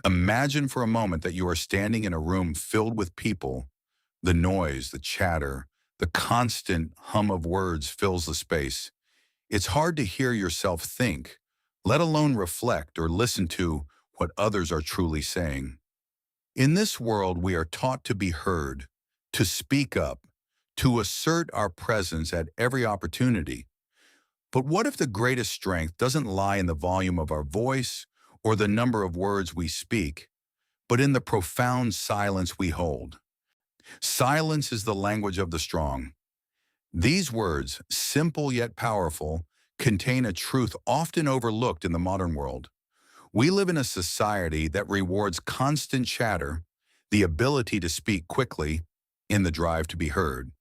Imagine for a moment that you are standing in a room filled with people. The noise, the chatter, the constant hum of words fills the space. It's hard to hear yourself think, let alone reflect or listen to what others are truly saying. In this world, we are taught to be heard, to speak up, to assert our presence at every opportunity. But what if the greatest strength doesn't lie in the volume of our voice or the number of words we speak, but in the profound silence we hold? Silence is the language of the strong. These words, simple yet powerful, contain a truth often overlooked in the modern world. We live in a society that rewards constant chatter, the ability to speak quickly, in the drive to be heard.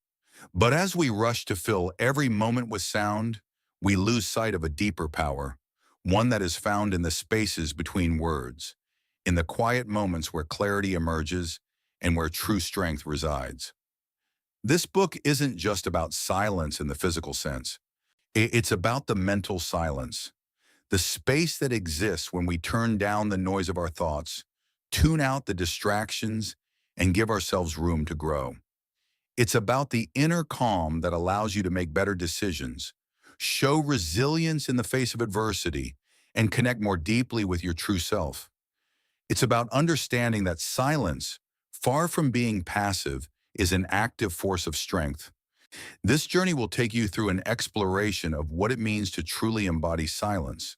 But as we rush to fill every moment with sound, we lose sight of a deeper power, one that is found in the spaces between words, in the quiet moments where clarity emerges and where true strength resides. This book isn't just about silence in the physical sense. It's about the mental silence, the space that exists when we turn down the noise of our thoughts, tune out the distractions, and give ourselves room to grow. It's about the inner calm that allows you to make better decisions, show resilience in the face of adversity, and connect more deeply with your true self. It's about understanding that silence, far from being passive, is an active force of strength. This journey will take you through an exploration of what it means to truly embody silence,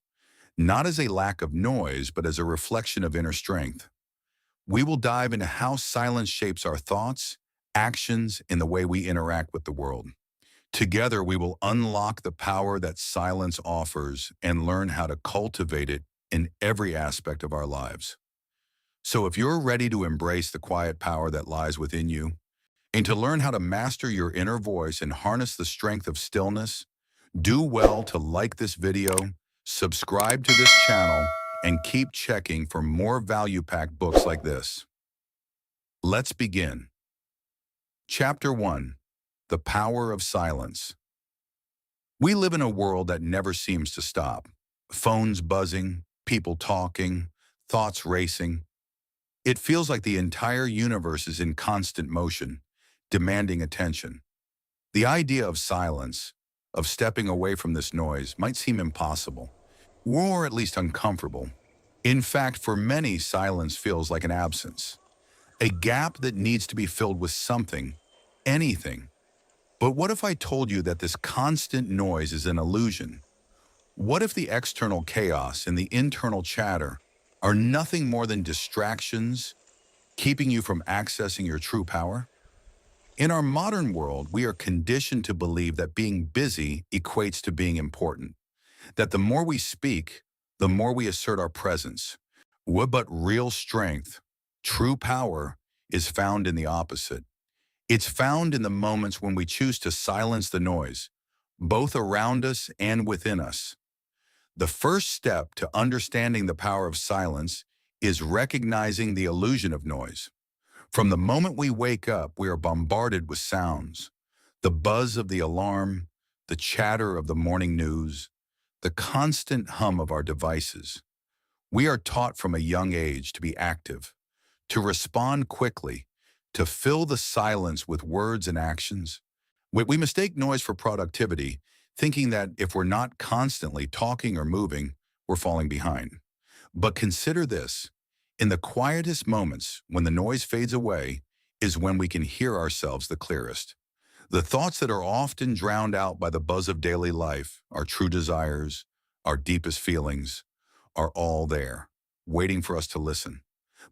not as a lack of noise, but as a reflection of inner strength. We will dive into how silence shapes our thoughts, actions, and the way we interact with the world. Together, we will unlock the power that silence offers and learn how to cultivate it in every aspect of our lives. So if you're ready to embrace the quiet power that lies within you, and to learn how to master your inner voice and harness the strength of stillness, do well to like this video, subscribe to this channel, and keep checking for more value-packed books like this. Let's begin. Chapter 1. The Power of Silence. We live in a world that never seems to stop. Phones buzzing, people talking, thoughts racing. It feels like the entire universe is in constant motion, demanding attention. The idea of silence, of stepping away from this noise, might seem impossible, or at least uncomfortable. In fact, for many, silence feels like an absence, a gap that needs to be filled with something, anything. But what if I told you that this constant noise is an illusion? What if the external chaos and the internal chatter are nothing more than distractions, keeping you from accessing your true power? In our modern world, we are conditioned to believe that being busy equates to being important, that the more we speak, the more we assert our presence. But real strength, true power, is found in the opposite. It's found in the moments when we choose to silence the noise, both around us and within us. The first step to understanding the power of silence is recognizing the illusion of noise. From the moment we wake up, we are bombarded with sounds. The buzz of the alarm, the chatter of the morning news, the constant hum of our devices. We are taught from a young age to be active, to respond quickly, to fill the silence with words and actions. We mistake noise for productivity, thinking that if we're not constantly talking or moving, we're falling behind. But consider this. In the quietest moments, when the noise fades away, is when we can hear ourselves the clearest. The thoughts that are often drowned out by the buzz of daily life, our true desires, our deepest feelings, are all there, waiting for us to listen.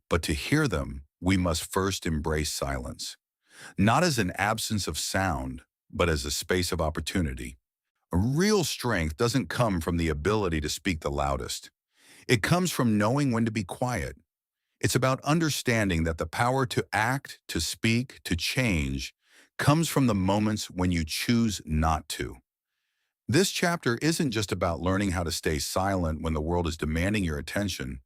But to hear them, we must first embrace silence, not as an absence of sound, but as a space of opportunity. A real strength doesn't come from the ability to speak the loudest. It comes from knowing when to be quiet. It's about understanding that the power to act, to speak, to change comes from the moments when you choose not to. This chapter isn't just about learning how to stay silent when the world is demanding your attention.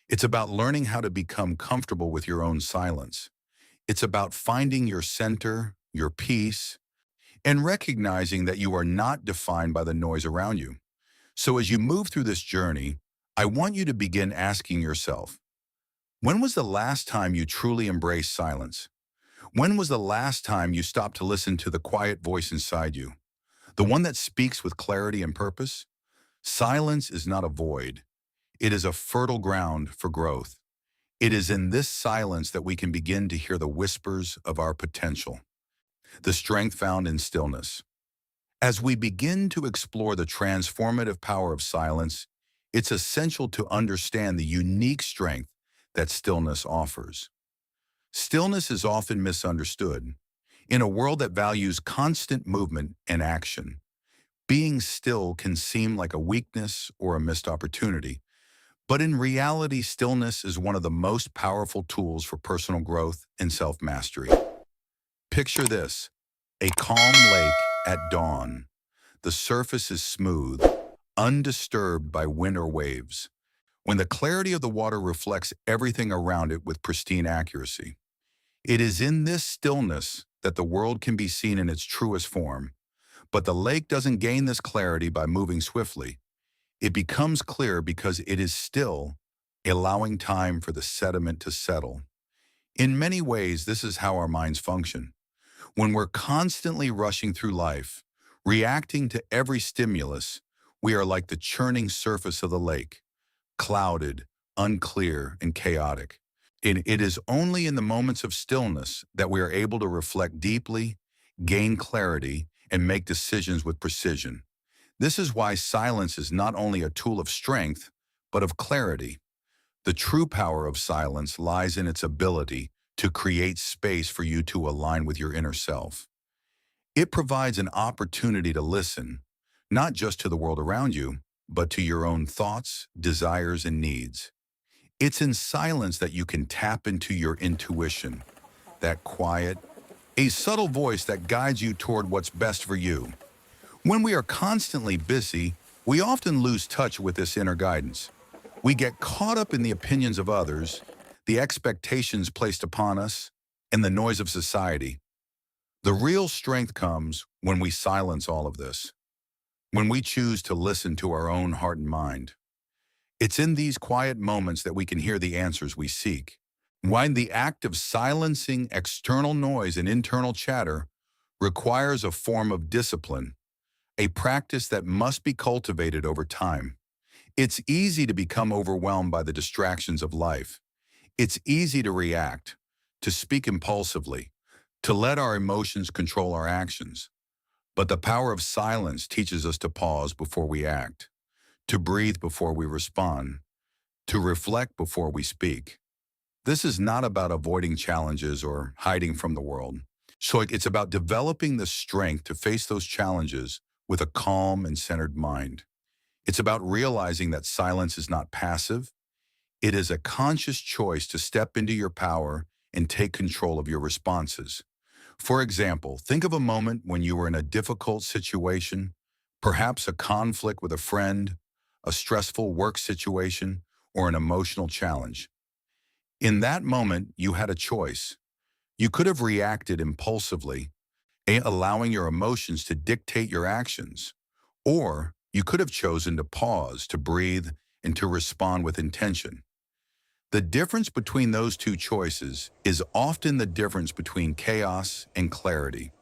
It's about learning how to become comfortable with your own silence. It's about finding your center, your peace, and recognizing that you are not defined by the noise around you. So as you move through this journey, I want you to begin asking yourself, When was the last time you truly embraced silence? When was the last time you stopped to listen to the quiet voice inside you? The one that speaks with clarity and purpose? Silence is not a void. It is a fertile ground for growth. It is in this silence that we can begin to hear the whispers of our potential, the strength found in stillness. As we begin to explore the transformative power of silence, it's essential to understand the unique strength that stillness offers. Stillness is often misunderstood. In a world that values constant movement and action, being still can seem like a weakness or a missed opportunity. But in reality, stillness is one of the most powerful tools for personal growth and self-mastery. Picture this: a calm lake at dawn. The surface is smooth, undisturbed by wind or waves. When the clarity of the water reflects everything around it with pristine accuracy. It is in this stillness that the world can be seen in its truest form. But the lake doesn't gain this clarity by moving swiftly. It becomes clear because it is still, allowing time for the sediment to settle. In many ways, this is how our minds function. When we're constantly rushing through life, reacting to every stimulus, we are like the churning surface of the lake, clouded, unclear, and chaotic. And it is only in the moments of stillness that we are able to reflect deeply, gain clarity, and make decisions with precision. This is why silence is not only a tool of strength, but of clarity. The true power of silence lies in its ability to create space for you to align with your inner self. It provides an opportunity to listen, not just to the world around you, but to your own thoughts, desires, and needs. It's in silence that you can tap into your intuition, that quiet, a subtle voice that guides you toward what's best for you. When we are constantly busy, we often lose touch with this inner guidance. We get caught up in the opinions of others, the expectations placed upon us, and the noise of society. The real strength comes when we silence all of this, when we choose to listen to our own heart and mind. It's in these quiet moments that we can hear the answers we seek. While the act of silencing external noise and internal chatter requires a form of discipline, a practice that must be cultivated over time. It's easy to become overwhelmed by the distractions of life. It's easy to react, to speak impulsively, to let our emotions control our actions. But the power of silence teaches us to pause before we act, to breathe before we respond, to reflect before we speak. This is not about avoiding challenges or hiding from the world. So it's about developing the strength to face those challenges with a calm and centered mind. It's about realizing that silence is not passive. It is a conscious choice to step into your power and take control of your responses. For example, think of a moment when you were in a difficult situation, perhaps a conflict with a friend, a stressful work situation, or an emotional challenge. In that moment, you had a choice. You could have reacted impulsively, allowing your emotions to dictate your actions. Or you could have chosen to pause, to breathe, and to respond with intention. The difference between those two choices is often the difference between chaos and clarity.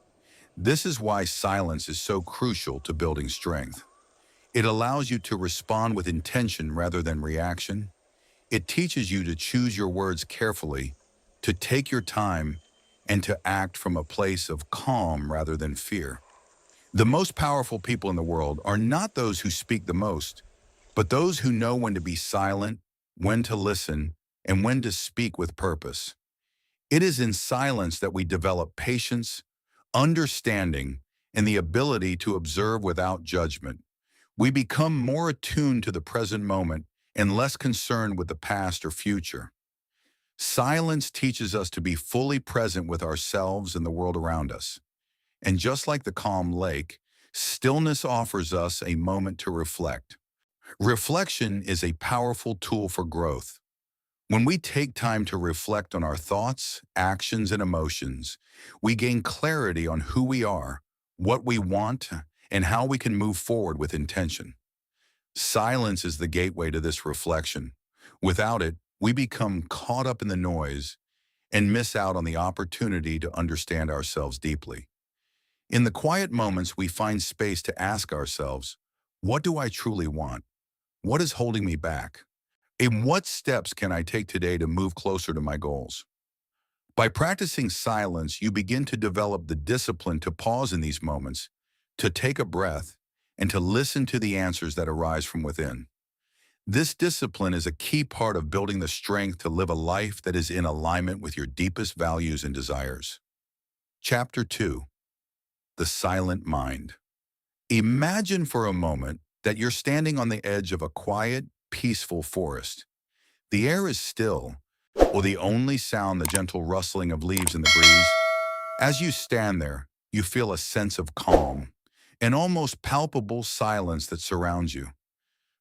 This is why silence is so crucial to building strength. It allows you to respond with intention rather than reaction. It teaches you to choose your words carefully, to take your time, and to act from a place of calm rather than fear. The most powerful people in the world are not those who speak the most, but those who know when to be silent, when to listen, and when to speak with purpose. It is in silence that we develop patience, understanding, and the ability to observe without judgment. We become more attuned to the present moment and less concerned with the past or future. Silence teaches us to be fully present with ourselves and the world around us. And just like the calm lake, stillness offers us a moment to reflect. Reflection is a powerful tool for growth. When we take time to reflect on our thoughts, actions, and emotions, we gain clarity on who we are, what we want, and how we can move forward with intention. Silence is the gateway to this reflection. Without it, we become caught up in the noise and miss out on the opportunity to understand ourselves deeply. In the quiet moments, we find space to ask ourselves, what do I truly want? What is holding me back? And what steps can I take today to move closer to my goals? By practicing silence, you begin to develop the discipline to pause in these moments, to take a breath, and to listen to the answers that arise from within. This discipline is a key part of building the strength to live a life that is in alignment with your deepest values and desires. Chapter 2. The Silent Mind. Imagine for a moment that you're standing on the edge of a quiet, peaceful forest. The air is still, or the only sound the gentle rustling of leaves in the breeze. As you stand there, you feel a sense of calm, an almost palpable silence that surrounds you.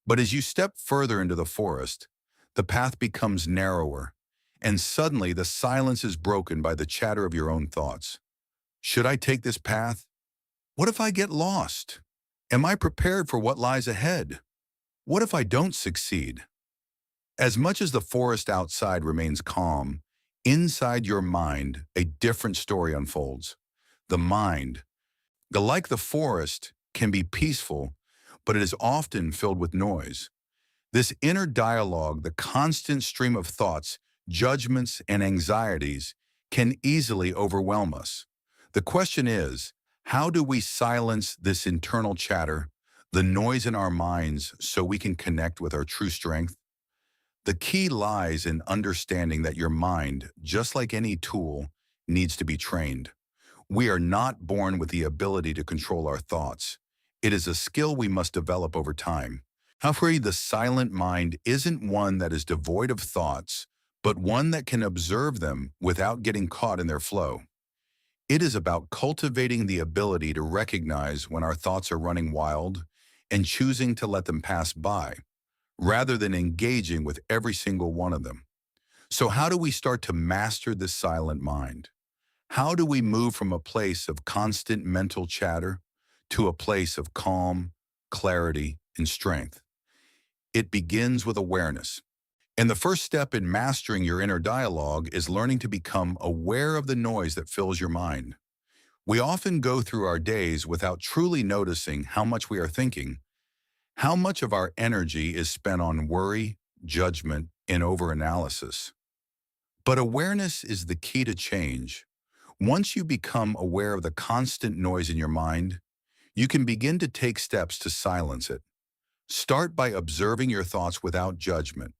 But as you step further into the forest, the path becomes narrower, and suddenly the silence is broken by the chatter of your own thoughts. Should I take this path? What if I get lost? Am I prepared for what lies ahead? What if I don't succeed? As much as the forest outside remains calm, inside your mind, a different story unfolds. The mind, like the forest, can be peaceful, but it is often filled with noise. This inner dialogue, the constant stream of thoughts, judgments, and anxieties, can easily overwhelm us. The question is, how do we silence this internal chatter, the noise in our minds, so we can connect with our true strength? The key lies in understanding that your mind, just like any tool, needs to be trained. We are not born with the ability to control our thoughts. It is a skill we must develop over time. However, the silent mind isn't one that is devoid of thoughts, but one that can observe them without getting caught in their flow. It is about cultivating the ability to recognize when our thoughts are running wild and choosing to let them pass by, rather than engaging with every single one of them. So how do we start to master this silent mind? How do we move from a place of constant mental chatter to a place of calm, clarity, and strength? It begins with awareness. And the first step in mastering your inner dialogue is learning to become aware of the noise that fills your mind. We often go through our days without truly noticing how much we are thinking. How much of our energy is spent on worry, judgment, and overanalysis? But awareness is the key to change. Once you become aware of the constant noise in your mind, you can begin to take steps to silence it. Start by observing your thoughts without judgment.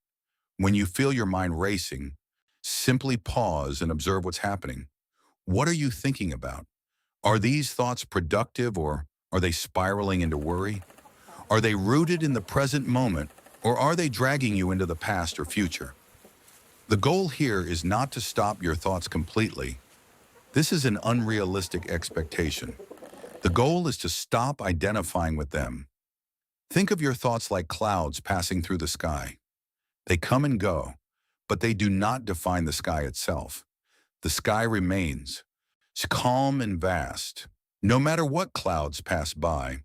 When you feel your mind racing, simply pause and observe what's happening. What are you thinking about? Are these thoughts productive, or are they spiraling into worry? Are they rooted in the present moment, or are they dragging you into the past or future? The goal here is not to stop your thoughts completely. This is an unrealistic expectation. The goal is to stop identifying with them. Think of your thoughts like clouds passing through the sky. They come and go, but they do not define the sky itself. The sky remains. It's calm and vast, no matter what clouds pass by.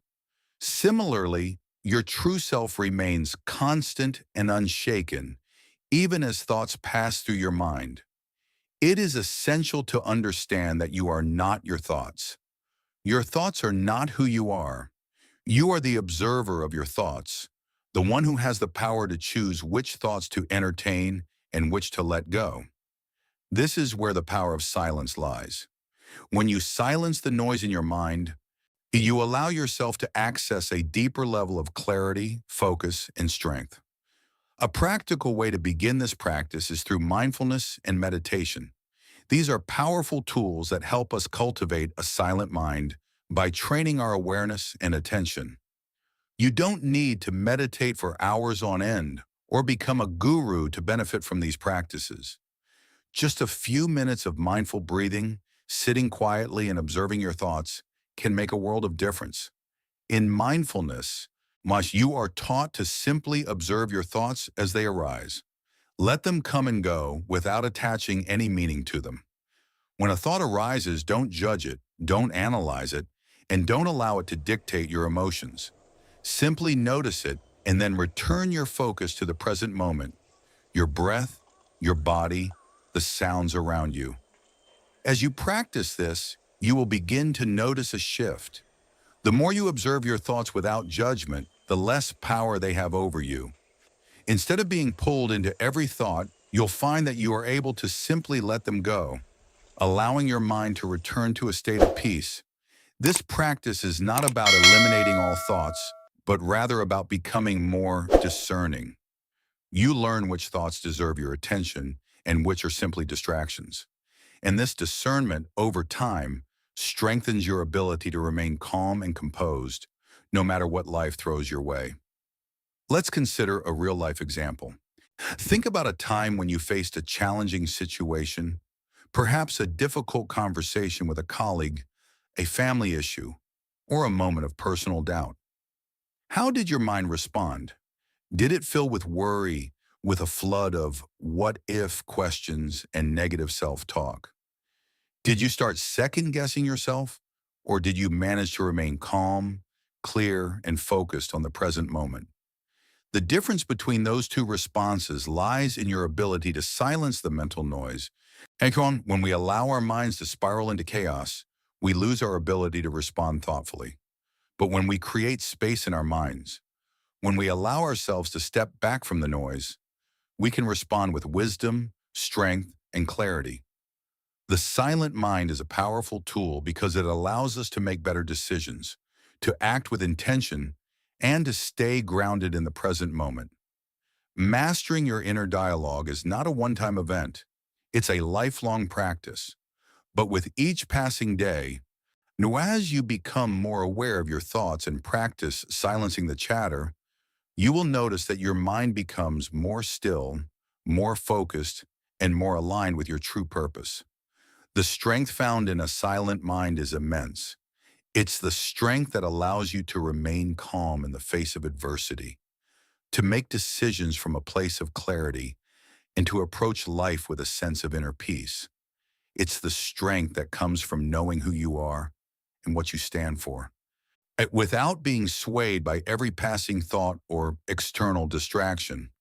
Similarly, your true self remains constant and unshaken, even as thoughts pass through your mind. It is essential to understand that you are not your thoughts. Your thoughts are not who you are. You are the observer of your thoughts, the one who has the power to choose which thoughts to entertain and which to let go. This is where the power of silence lies. When you silence the noise in your mind, you allow yourself to access a deeper level of clarity, focus, and strength. A practical way to begin this practice is through mindfulness and meditation. These are powerful tools that help us cultivate a silent mind by training our awareness and attention. You don't need to meditate for hours on end or become a guru to benefit from these practices. Just a few minutes of mindful breathing, sitting quietly and observing your thoughts can make a world of difference. In mindfulness, you are taught to simply observe your thoughts as they arise. Let them come and go without attaching any meaning to them. When a thought arises, don't judge it, don't analyze it, and don't allow it to dictate your emotions. Simply notice it and then return your focus to the present moment, your breath, your body, the sounds around you. As you practice this, you will begin to notice a shift. The more you observe your thoughts without judgment, the less power they have over you. Instead of being pulled into every thought, you'll find that you are able to simply let them go, allowing your mind to return to a state of peace. This practice is not about eliminating all thoughts, but rather about becoming more discerning. You learn which thoughts deserve your attention and which are simply distractions. And this discernment, over time, strengthens your ability to remain calm and composed, no matter what life throws your way. Let's consider a real-life example. Think about a time when you faced a challenging situation, perhaps a difficult conversation with a colleague, a family issue, or a moment of personal doubt. How did your mind respond? Did it fill with worry, with a flood of what-if questions and negative self-talk? Did you start second-guessing yourself, or did you manage to remain calm, clear, and focused on the present moment? The difference between those two responses lies in your ability to silence the mental noise. And when we allow our minds to spiral into chaos, we lose our ability to respond thoughtfully. But when we create space in our minds, when we allow ourselves to step back from the noise, we can respond with wisdom, strength, and clarity. The silent mind is a powerful tool because it allows us to make better decisions, to act with intention, and to stay grounded in the present moment. Mastering your inner dialogue is not a one-time event. It's a lifelong practice. But with each passing day, as you become more aware of your thoughts and practice silencing the chatter, you will notice that your mind becomes more still, more focused, and more aligned with your true purpose. The strength found in a silent mind is immense. It's the strength that allows you to remain calm in the face of adversity, to make decisions from a place of clarity, and to approach life with a sense of inner peace. It's the strength that comes from knowing who you are and what you stand for, without being swayed by every passing thought or external distraction.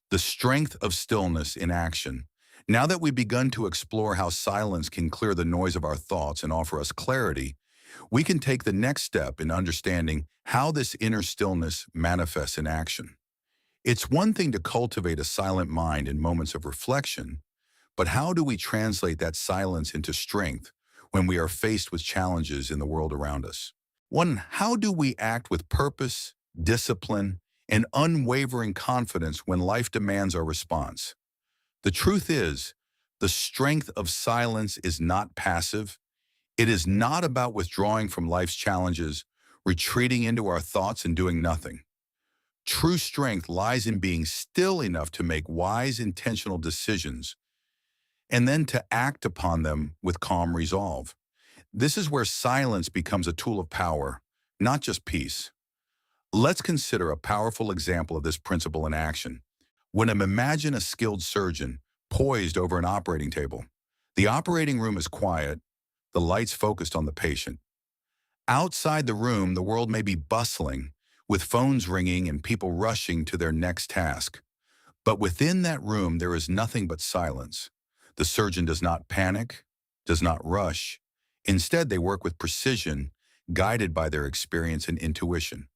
The strength of stillness in action. Now that we've begun to explore how silence can clear the noise of our thoughts and offer us clarity, we can take the next step in understanding how this inner stillness manifests in action. It's one thing to cultivate a silent mind in moments of reflection, but how do we translate that silence into strength when we are faced with challenges in the world around us? One, how do we act with purpose, discipline, and unwavering confidence when life demands our response? The truth is, the strength of silence is not passive. It is not about withdrawing from life's challenges, retreating into our thoughts and doing nothing. True strength lies in being still enough to make wise, intentional decisions and then to act upon them with calm resolve. This is where silence becomes a tool of power, not just peace. Let's consider a powerful example of this principle in action. Imagine a skilled surgeon poised over an operating table. The operating room is quiet, the lights focused on the patient. Outside the room, the world may be bustling, with phones ringing and people rushing to their next task. But within that room, there is nothing but silence. The surgeon does not panic, does not rush. Instead, they work with precision, guided by their experience and intuition.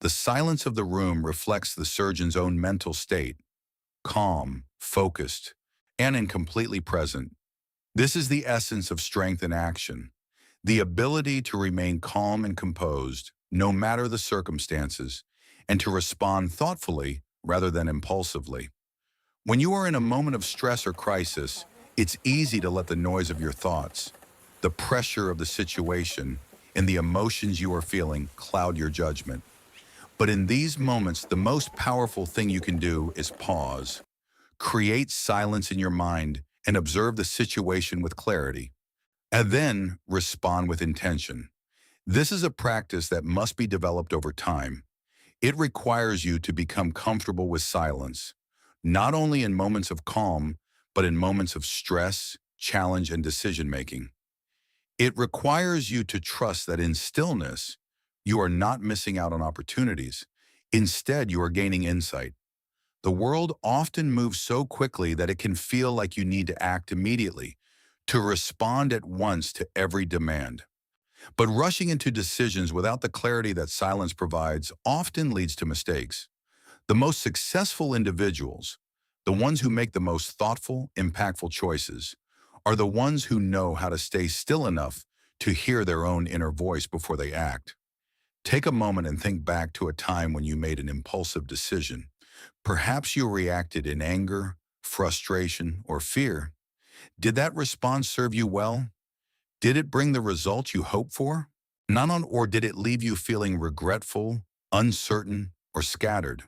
The silence of the room reflects the surgeon's own mental state, calm, focused, and completely present. This is the essence of strength in action, the ability to remain calm and composed, no matter the circumstances, and to respond thoughtfully rather than impulsively. When you are in a moment of stress or crisis, it's easy to let the noise of your thoughts, the pressure of the situation, and the emotions you are feeling cloud your judgment. But in these moments, the most powerful thing you can do is pause. Create silence in your mind and observe the situation with clarity, and then respond with intention. This is a practice that must be developed over time. It requires you to become comfortable with silence, not only in moments of calm, but in moments of stress, challenge, and decision-making. It requires you to trust that in stillness, you are not missing out on opportunities. Instead, you are gaining insight. The world often moves so quickly that it can feel like you need to act immediately, to respond at once to every demand. But rushing into decisions without the clarity that silence provides often leads to mistakes. The most successful individuals, the ones who make the most thoughtful, impactful choices, are the ones who know how to stay still enough to hear their own inner voice before they act. Take a moment and think back to a time when you made an impulsive decision. Perhaps you reacted in anger, frustration, or fear. Did that response serve you well? Did it bring the result you hoped for? Or did it leave you feeling regretful, uncertain, or scattered?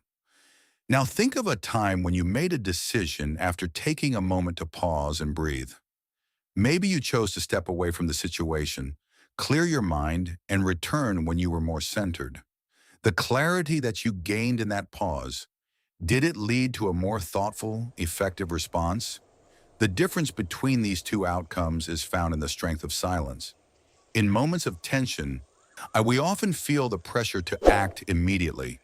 Now think of a time when you made a decision after taking a moment to pause and breathe. Maybe you chose to step away from the situation, clear your mind, and return when you were more centered. The clarity that you gained in that pause, did it lead to a more thoughtful, effective response? The difference between these two outcomes is found in the strength of silence. In moments of tension, we often feel the pressure to act immediately.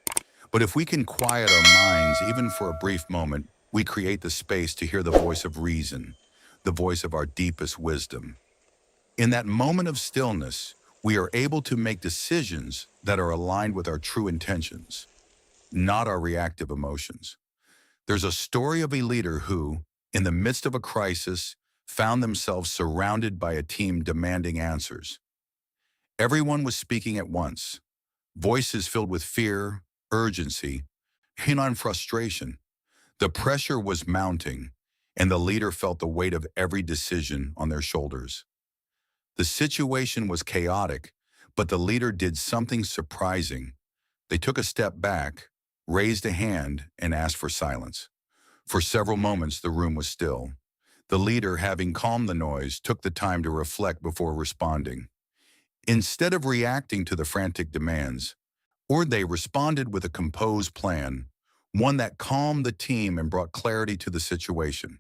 But if we can quiet our minds even for a brief moment, we create the space to hear the voice of reason, the voice of our deepest wisdom. In that moment of stillness, we are able to make decisions that are aligned with our true intentions, not our reactive emotions. There's a story of a leader who, in the midst of a crisis, found themselves surrounded by a team demanding answers. Everyone was speaking at once, voices filled with fear, urgency, and frustration. The pressure was mounting, and the leader felt the weight of every decision on their shoulders. The situation was chaotic, but the leader did something surprising. They took a step back, raised a hand, and asked for silence. For several moments, the room was still. The leader, having calmed the noise, took the time to reflect before responding. Instead of reacting to the frantic demands, they responded with a composed plan, one that calmed the team and brought clarity to the situation.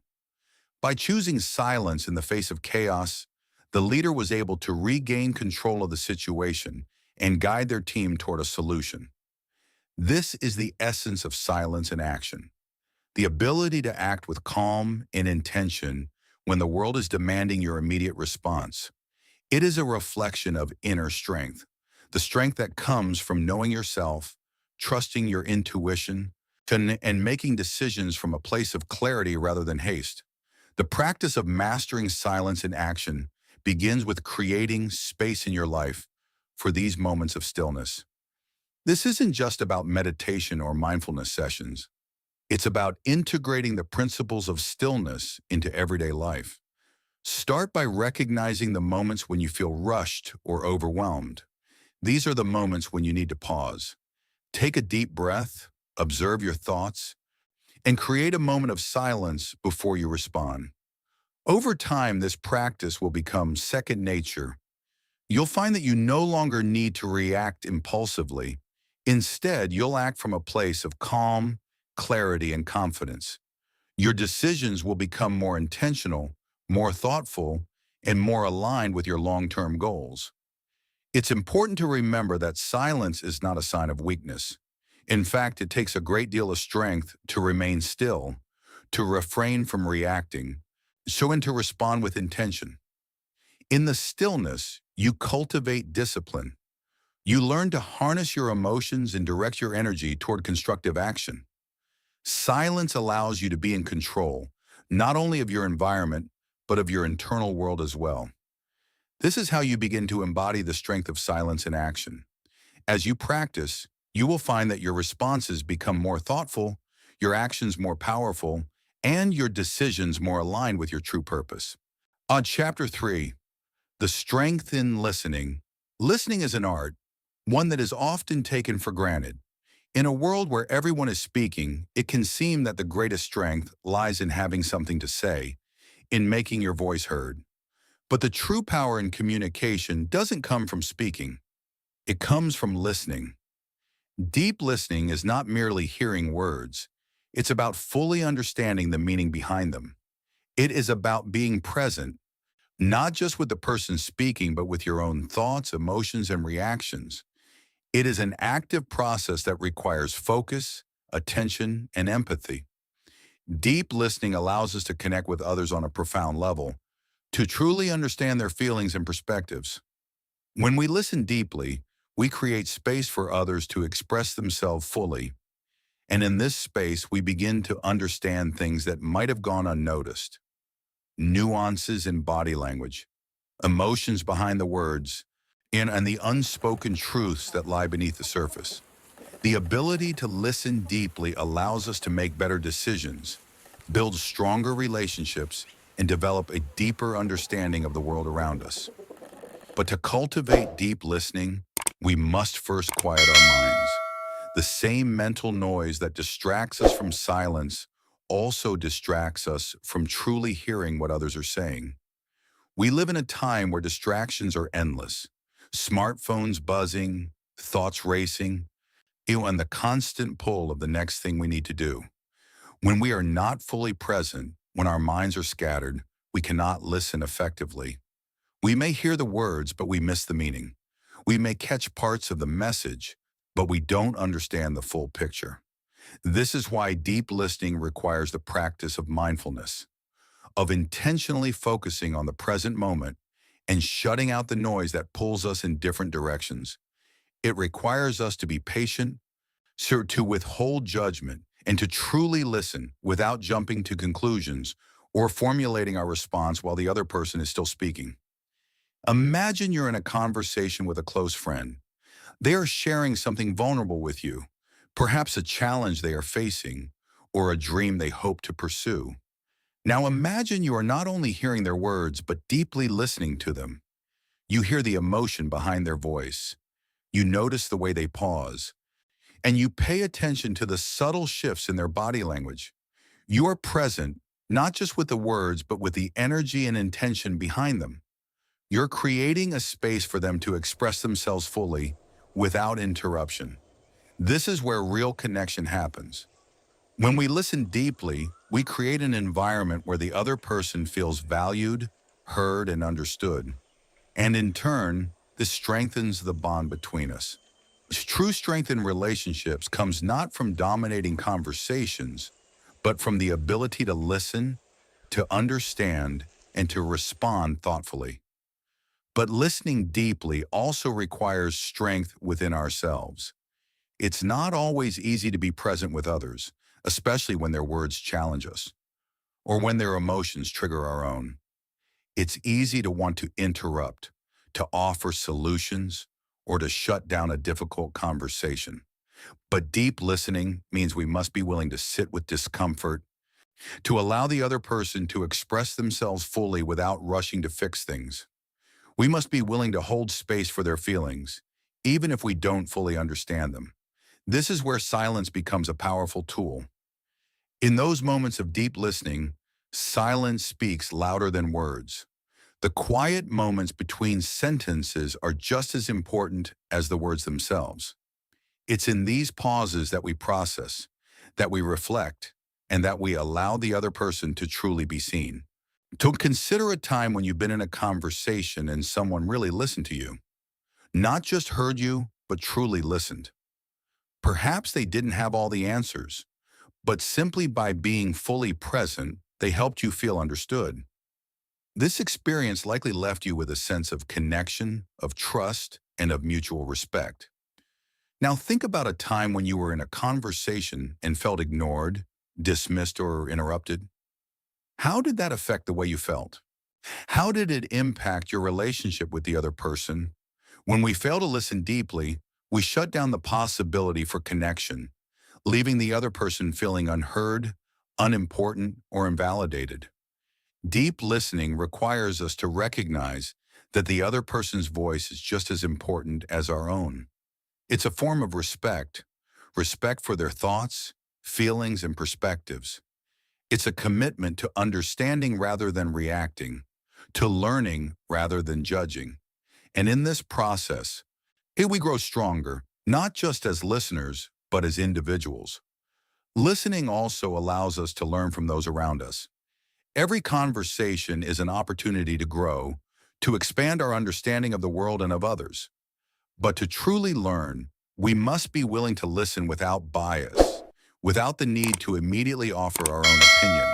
By choosing silence in the face of chaos, the leader was able to regain control of the situation and guide their team toward a solution. This is the essence of silence in action, the ability to act with calm and intention when the world is demanding your immediate response. It is a reflection of inner strength, the strength that comes from knowing yourself, trusting your intuition, and making decisions from a place of clarity rather than haste. The practice of mastering silence in action begins with creating space in your life for these moments of stillness. This isn't just about meditation or mindfulness sessions. It's about integrating the principles of stillness into everyday life. Start by recognizing the moments when you feel rushed or overwhelmed. These are the moments when you need to pause. Take a deep breath, observe your thoughts, and create a moment of silence before you respond. Over time, this practice will become second nature. You'll find that you no longer need to react impulsively. Instead, you'll act from a place of calm, clarity, and confidence. Your decisions will become more intentional, more thoughtful, and more aligned with your long-term goals. It's important to remember that silence is not a sign of weakness. In fact, it takes a great deal of strength to remain still, to refrain from reacting, and to respond with intention. In the stillness, you cultivate discipline. You learn to harness your emotions and direct your energy toward constructive action. Silence allows you to be in control, not only of your environment, but of your internal world as well. This is how you begin to embody the strength of silence in action. As you practice, you will find that your responses become more thoughtful, your actions more powerful, and your decisions more aligned with your true purpose. On Chapter 3, The Strength in Listening. Listening is an art, one that is often taken for granted. In a world where everyone is speaking, it can seem that the greatest strength lies in having something to say, in making your voice heard. But the true power in communication doesn't come from speaking. It comes from listening. Deep listening is not merely hearing words. It's about fully understanding the meaning behind them. It is about being present, not just with the person speaking, but with your own thoughts, emotions, and reactions. It is an active process that requires focus, attention, and empathy. Deep listening allows us to connect with others on a profound level, to truly understand their feelings and perspectives. When we listen deeply, we create space for others to express themselves fully, and in this space, we begin to understand things that might have gone unnoticed. Nuances in body language, emotions behind the words, and the unspoken truths that lie beneath the surface. The ability to listen deeply allows us to make better decisions, build stronger relationships, and develop a deeper understanding of the world around us. But to cultivate deep listening, we must first quiet our minds. The same mental noise that distracts us from silence also distracts us from truly hearing what others are saying. We live in a time where distractions are endless. Smartphones buzzing, thoughts racing, and the constant pull of the next thing we need to do. When we are not fully present, when our minds are scattered, we cannot listen effectively. We may hear the words, but we miss the meaning. We may catch parts of the message, but we don't understand the full picture. This is why deep listening requires the practice of mindfulness, of intentionally focusing on the present moment and shutting out the noise that pulls us in different directions. It requires us to be patient, so to withhold judgment, and to truly listen without jumping to conclusions or formulating our response while the other person is still speaking. Imagine you're in a conversation with a close friend. They are sharing something vulnerable with you, perhaps a challenge they are facing or a dream they hope to pursue. Now imagine you are not only hearing their words, but deeply listening to them. You hear the emotion behind their voice. You notice the way they pause, and you pay attention to the subtle shifts in their body language. You are present, not just with the words, but with the energy and intention behind them. You're creating a space for them to express themselves fully without interruption. This is where real connection happens. When we listen deeply, we create an environment where the other person feels valued, heard, and understood. And in turn, this strengthens the bond between us. True strength in relationships comes not from dominating conversations, but from the ability to listen, to understand, and to respond thoughtfully. But listening deeply also requires strength within ourselves. It's not always easy to be present with others, especially when their words challenge us, or when their emotions trigger our own. It's easy to want to interrupt, to offer solutions, or to shut down a difficult conversation. But deep listening means we must be willing to sit with discomfort, to allow the other person to express themselves fully without rushing to fix things. We must be willing to hold space for their feelings, even if we don't fully understand them. This is where silence becomes a powerful tool. In those moments of deep listening, silence speaks louder than words. The quiet moments between sentences are just as important as the words themselves. It's in these pauses that we process, that we reflect, and that we allow the other person to truly be seen. To consider a time when you've been in a conversation and someone really listened to you, not just heard you, but truly listened. Perhaps they didn't have all the answers, but simply by being fully present, they helped you feel understood. This experience likely left you with a sense of connection, of trust, and of mutual respect. Now think about a time when you were in a conversation and felt ignored, dismissed, or interrupted. How did that affect the way you felt? How did it impact your relationship with the other person? When we fail to listen deeply, we shut down the possibility for connection, leaving the other person feeling unheard, unimportant, or invalidated. Deep listening requires us to recognize that the other person's voice is just as important as our own. It's a form of respect, respect for their thoughts, feelings, and perspectives. It's a commitment to understanding rather than reacting, to learning rather than judging. And in this process, we grow stronger, not just as listeners, but as individuals. Listening also allows us to learn from those around us. Every conversation is an opportunity to grow, to expand our understanding of the world and of others. But to truly learn, we must be willing to listen without bias. without the need to immediately offer our own opinion.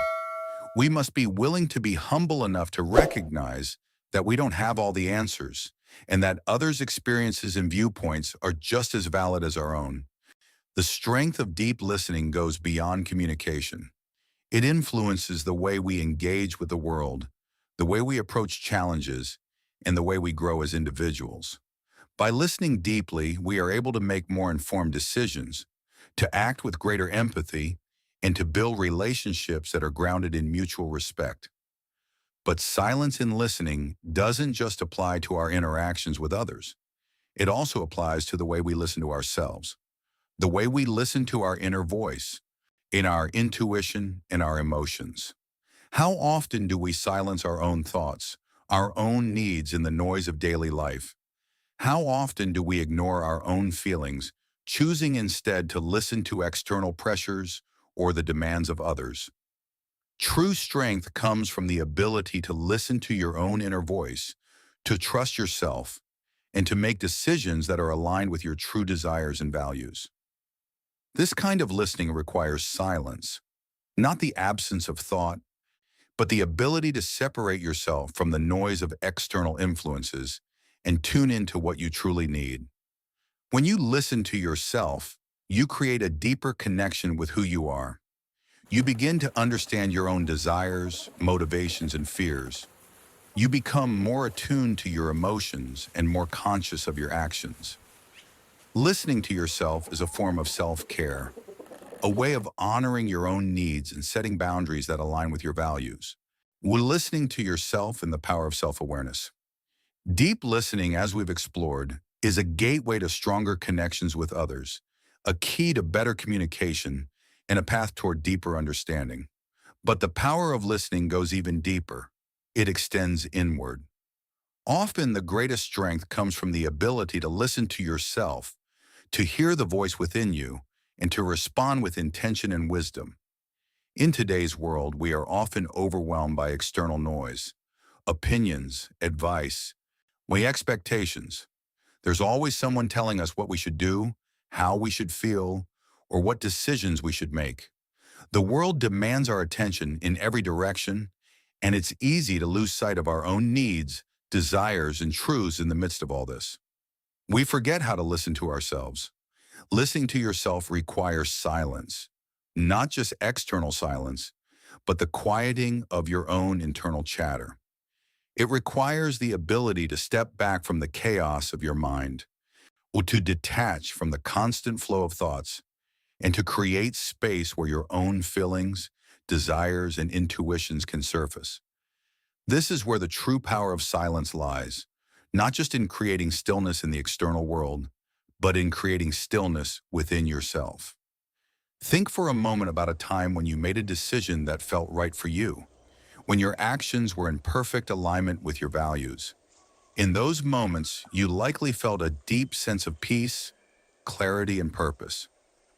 We must be willing to be humble enough to recognize that we don't have all the answers and that others' experiences and viewpoints are just as valid as our own. The strength of deep listening goes beyond communication. It influences the way we engage with the world, the way we approach challenges, and the way we grow as individuals. By listening deeply, we are able to make more informed decisions, to act with greater empathy, and to build relationships that are grounded in mutual respect. But silence in listening doesn't just apply to our interactions with others. It also applies to the way we listen to ourselves, the way we listen to our inner voice, in our intuition and our emotions. How often do we silence our own thoughts, our own needs in the noise of daily life? How often do we ignore our own feelings, choosing instead to listen to external pressures or the demands of others? True strength comes from the ability to listen to your own inner voice, to trust yourself, and to make decisions that are aligned with your true desires and values. This kind of listening requires silence, not the absence of thought, but the ability to separate yourself from the noise of external influences and tune into what you truly need. When you listen to yourself, you create a deeper connection with who you are. You begin to understand your own desires, motivations, and fears. You become more attuned to your emotions and more conscious of your actions. Listening to yourself is a form of self-care, a way of honoring your own needs and setting boundaries that align with your values. We're listening to yourself and the power of self-awareness. Deep listening, as we've explored, is a gateway to stronger connections with others, a key to better communication, and a path toward deeper understanding. But the power of listening goes even deeper. It extends inward. Often the greatest strength comes from the ability to listen to yourself, to hear the voice within you, and to respond with intention and wisdom. In today's world, we are often overwhelmed by external noise, opinions, advice, expectations. There's always someone telling us what we should do, how we should feel, or what decisions we should make. The world demands our attention in every direction, and it's easy to lose sight of our own needs, desires, and truths in the midst of all this. We forget how to listen to ourselves. Listening to yourself requires silence, not just external silence, but the quieting of your own internal chatter. It requires the ability to step back from the chaos of your mind, or to detach from the constant flow of thoughts, and to create space where your own feelings, desires, and intuitions can surface. This is where the true power of silence lies, not just in creating stillness in the external world, but in creating stillness within yourself. Think for a moment about a time when you made a decision that felt right for you, when your actions were in perfect alignment with your values. In those moments, you likely felt a deep sense of peace, clarity, and purpose.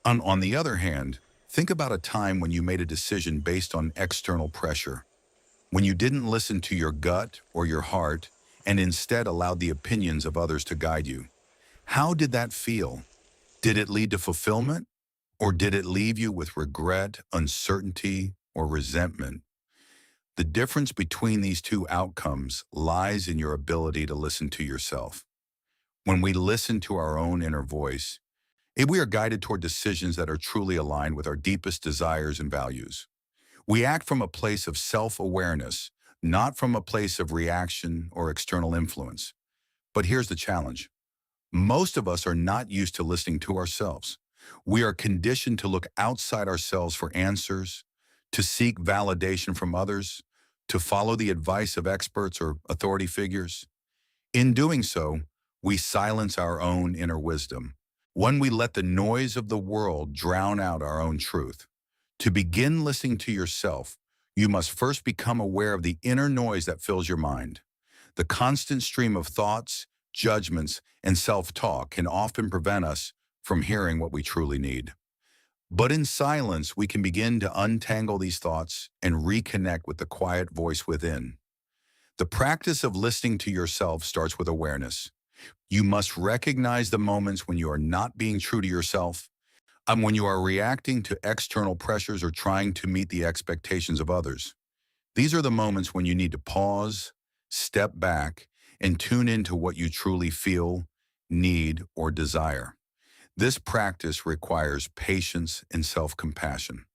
On the other hand, think about a time when you made a decision based on external pressure, when you didn't listen to your gut or your heart and instead allowed the opinions of others to guide you. How did that feel? Did it lead to fulfillment, or did it leave you with regret, uncertainty, or resentment? The difference between these two outcomes lies in your ability to listen to yourself. When we listen to our own inner voice, we are guided toward decisions that are truly aligned with our deepest desires and values. We act from a place of self-awareness, not from a place of reaction or external influence. But here's the challenge. Most of us are not used to listening to ourselves. We are conditioned to look outside ourselves for answers, to seek validation from others, to follow the advice of experts or authority figures. In doing so, we silence our own inner wisdom. When we let the noise of the world drown out our own truth. To begin listening to yourself, you must first become aware of the inner noise that fills your mind. The constant stream of thoughts, judgments, and self-talk can often prevent us from hearing what we truly need. But in silence, we can begin to untangle these thoughts and reconnect with the quiet voice within. The practice of listening to yourself starts with awareness. You must recognize the moments when you are not being true to yourself, When you are reacting to external pressures or trying to meet the expectations of others. These are the moments when you need to pause, step back, and tune into what you truly feel, need, or desire. This practice requires patience and self-compassion.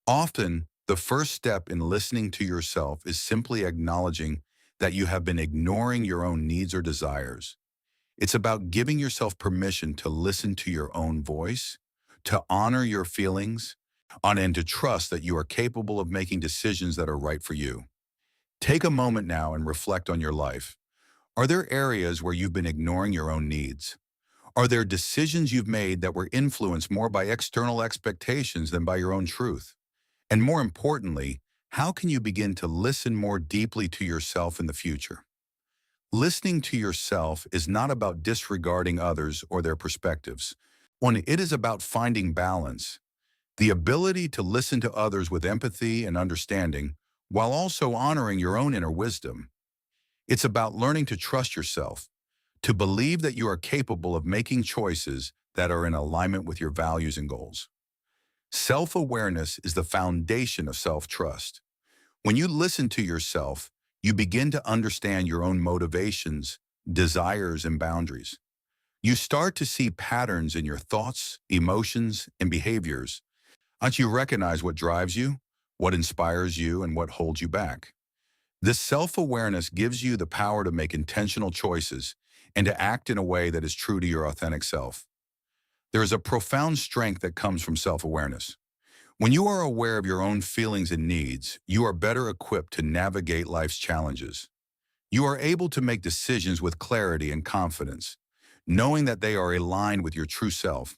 Often, the first step in listening to yourself is simply acknowledging that you have been ignoring your own needs or desires. It's about giving yourself permission to listen to your own voice, to honor your feelings, and to trust that you are capable of making decisions that are right for you. Take a moment now and reflect on your life. Are there areas where you've been ignoring your own needs? Are there decisions you've made that were influenced more by external expectations than by your own truth? And more importantly, how can you begin to listen more deeply to yourself in the future? Listening to yourself is not about disregarding others or their perspectives. It is about finding balance, the ability to listen to others with empathy and understanding while also honoring your own inner wisdom. It's about learning to trust yourself, to believe that you are capable of making choices that are in alignment with your values and goals. Self-awareness is the foundation of self-trust. When you listen to yourself, you begin to understand your own motivations, desires, and boundaries. You start to see patterns in your thoughts, emotions, and behaviors. Once you recognize what drives you, what inspires you, and what holds you back. This self-awareness gives you the power to make intentional choices and to act in a way that is true to your authentic self. There is a profound strength that comes from self-awareness. When you are aware of your own feelings and needs, you are better equipped to navigate life's challenges. You are able to make decisions with clarity and confidence, knowing that they are aligned with your true self.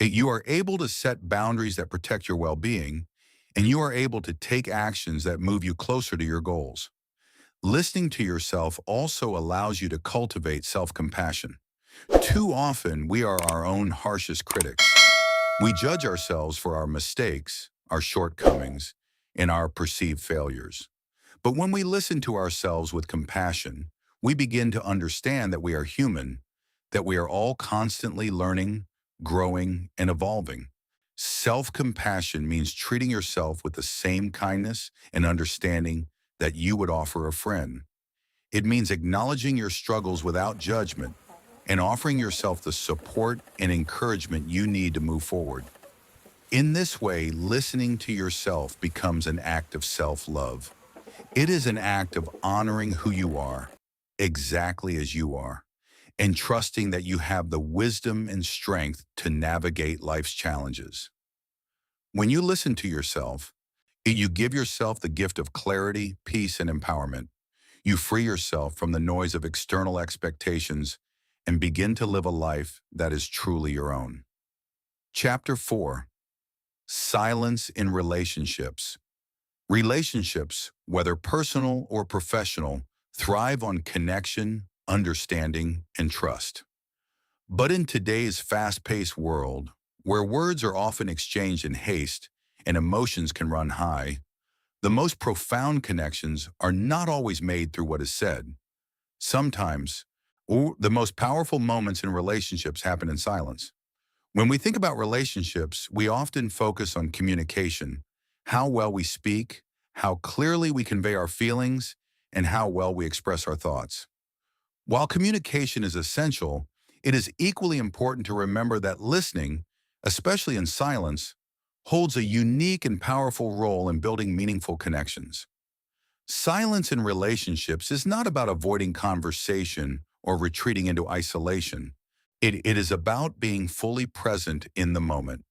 You are able to set boundaries that protect your well-being, and you are able to take actions that move you closer to your goals. Listening to yourself also allows you to cultivate self-compassion. Too often, we are our own harshest critics. We judge ourselves for our mistakes, our shortcomings, and our perceived failures. But when we listen to ourselves with compassion, we begin to understand that we are human, that we are all constantly learning, growing, and evolving. Self-compassion means treating yourself with the same kindness and understanding that you would offer a friend. It means acknowledging your struggles without judgment and offering yourself the support and encouragement you need to move forward. In this way, listening to yourself becomes an act of self-love. It is an act of honoring who you are, exactly as you are, and trusting that you have the wisdom and strength to navigate life's challenges. When you listen to yourself, you give yourself the gift of clarity, peace, and empowerment. You free yourself from the noise of external expectations and begin to live a life that is truly your own. Chapter 4. Silence in Relationships. Relationships, whether personal or professional, thrive on connection, understanding, and trust. But in today's fast-paced world, where words are often exchanged in haste and emotions can run high, the most profound connections are not always made through what is said. Sometimes, the most powerful moments in relationships happen in silence. When we think about relationships, we often focus on communication, how well we speak, how clearly we convey our feelings, and how well we express our thoughts. While communication is essential, it is equally important to remember that listening, especially in silence, holds a unique and powerful role in building meaningful connections. Silence in relationships is not about avoiding conversation or retreating into isolation. It is about being fully present in the moment,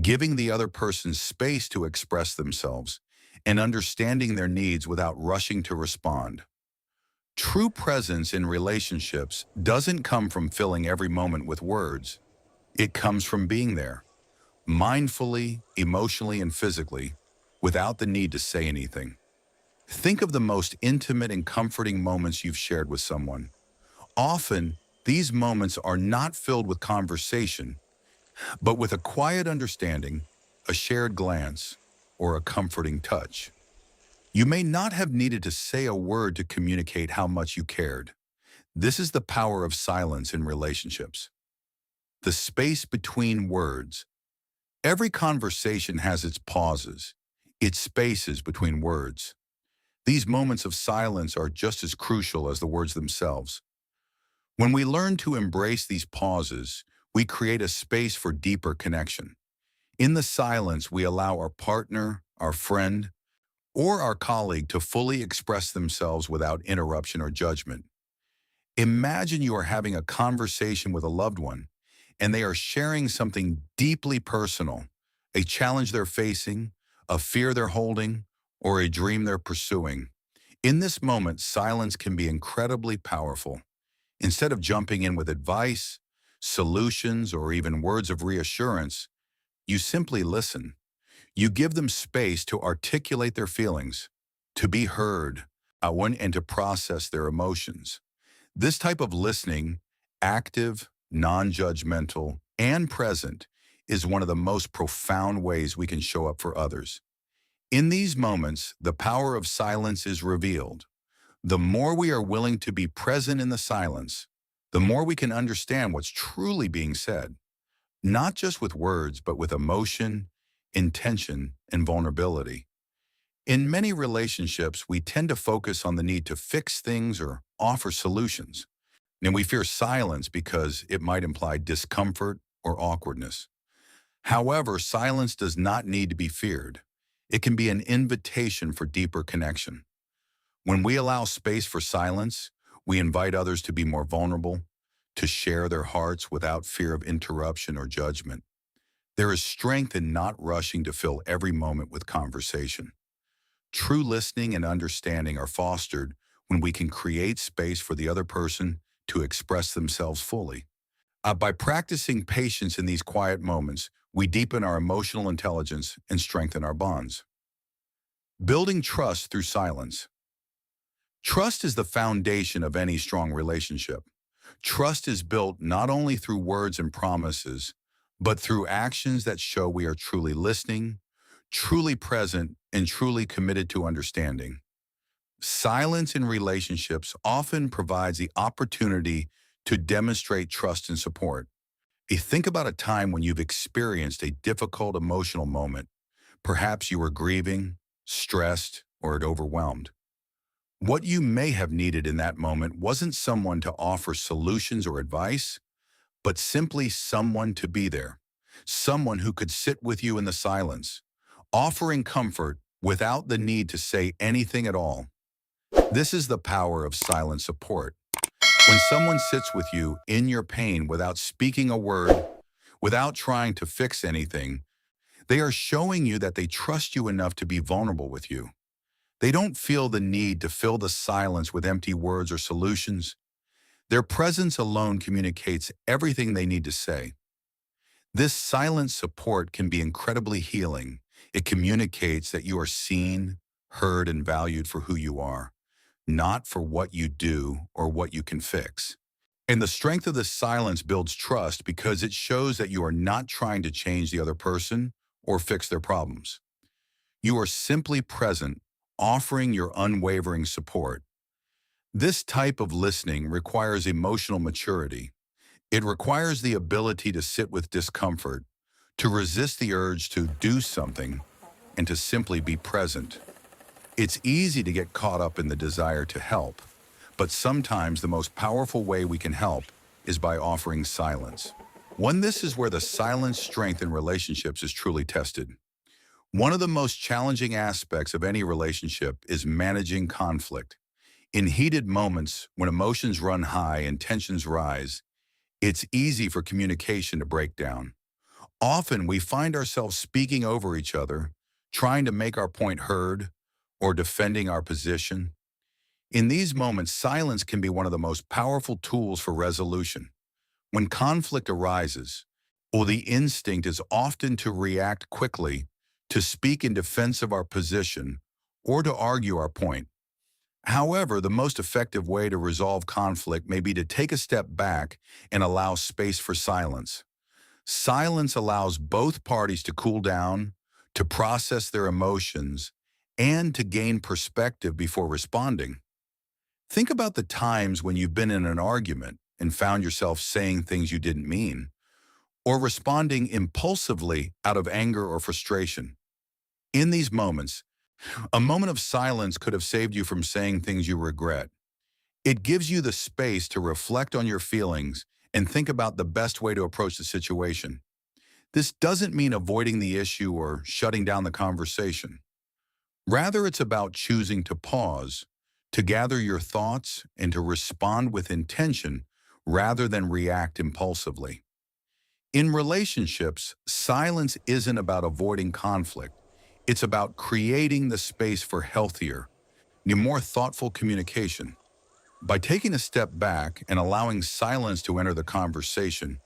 giving the other person space to express themselves, and understanding their needs without rushing to respond. True presence in relationships doesn't come from filling every moment with words. It comes from being there, mindfully, emotionally, and physically, without the need to say anything. Think of the most intimate and comforting moments you've shared with someone. Often, these moments are not filled with conversation, but with a quiet understanding, a shared glance, or a comforting touch. You may not have needed to say a word to communicate how much you cared. This is the power of silence in relationships. The space between words. Every conversation has its pauses, its spaces between words. These moments of silence are just as crucial as the words themselves. When we learn to embrace these pauses, we create a space for deeper connection. In the silence, we allow our partner, our friend, or our colleague to fully express themselves without interruption or judgment. Imagine you are having a conversation with a loved one, and they are sharing something deeply personal, a challenge they're facing, a fear they're holding, or a dream they're pursuing. In this moment, silence can be incredibly powerful. Instead of jumping in with advice, solutions, or even words of reassurance, you simply listen. You give them space to articulate their feelings, to be heard, and to process their emotions. This type of listening, active, non-judgmental, and present, is one of the most profound ways we can show up for others. In these moments, the power of silence is revealed. The more we are willing to be present in the silence, the more we can understand what's truly being said, not just with words, but with emotion, intention, and vulnerability. In many relationships, we tend to focus on the need to fix things or offer solutions. And we fear silence because it might imply discomfort or awkwardness. However, silence does not need to be feared. It can be an invitation for deeper connection. When we allow space for silence, we invite others to be more vulnerable, to share their hearts without fear of interruption or judgment. There is strength in not rushing to fill every moment with conversation. True listening and understanding are fostered when we can create space for the other person to express themselves fully. By practicing patience in these quiet moments, we deepen our emotional intelligence and strengthen our bonds. Building trust through silence. Trust is the foundation of any strong relationship. Trust is built not only through words and promises, but through actions that show we are truly listening, truly present, and truly committed to understanding. Silence in relationships often provides the opportunity to demonstrate trust and support. Think about a time when you've experienced a difficult emotional moment. Perhaps you were grieving, stressed, or overwhelmed. What you may have needed in that moment wasn't someone to offer solutions or advice, but simply someone to be there. Someone who could sit with you in the silence, offering comfort without the need to say anything at all. This is the power of silent support. When someone sits with you in your pain without speaking a word, without trying to fix anything, they are showing you that they trust you enough to be vulnerable with you. They don't feel the need to fill the silence with empty words or solutions. Their presence alone communicates everything they need to say. This silent support can be incredibly healing. It communicates that you are seen, heard, and valued for who you are, not for what you do or what you can fix. And the strength of this silence builds trust because it shows that you are not trying to change the other person or fix their problems. You are simply present, offering your unwavering support. This type of listening requires emotional maturity. It requires the ability to sit with discomfort, to resist the urge to do something, and to simply be present. It's easy to get caught up in the desire to help, but sometimes the most powerful way we can help is by offering silence. This is where the silence strength in relationships is truly tested. One of the most challenging aspects of any relationship is managing conflict. In heated moments, when emotions run high and tensions rise, it's easy for communication to break down. Often we find ourselves speaking over each other, trying to make our point heard, or defending our position. In these moments, silence can be one of the most powerful tools for resolution. When conflict arises, the instinct is often to react quickly, to speak in defense of our position, or to argue our point. However, the most effective way to resolve conflict may be to take a step back and allow space for silence. Silence allows both parties to cool down, to process their emotions, and to gain perspective before responding. Think about the times when you've been in an argument and found yourself saying things you didn't mean, or responding impulsively out of anger or frustration. In these moments, a moment of silence could have saved you from saying things you regret. It gives you the space to reflect on your feelings and think about the best way to approach the situation. This doesn't mean avoiding the issue or shutting down the conversation. Rather, it's about choosing to pause, to gather your thoughts, and to respond with intention rather than react impulsively. In relationships, silence isn't about avoiding conflict. It's about creating the space for healthier, more thoughtful communication. By taking a step back and allowing silence to enter the conversation,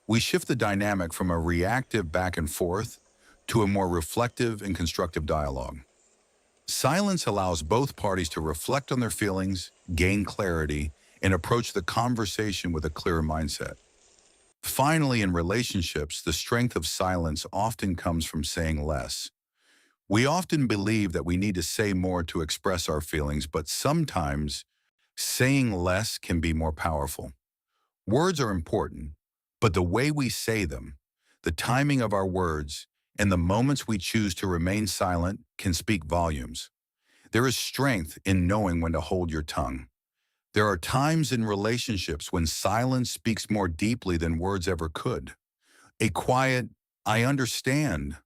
we shift the dynamic from a reactive back and forth to a more reflective and constructive dialogue. Silence allows both parties to reflect on their feelings, gain clarity, and approach the conversation with a clearer mindset. Finally, in relationships, the strength of silence often comes from saying less. We often believe that we need to say more to express our feelings, but sometimes saying less can be more powerful. Words are important, but the way we say them, the timing of our words, and the moments we choose to remain silent can speak volumes. There is strength in knowing when to hold your tongue. There are times in relationships when silence speaks more deeply than words ever could. A quiet, "I understand,"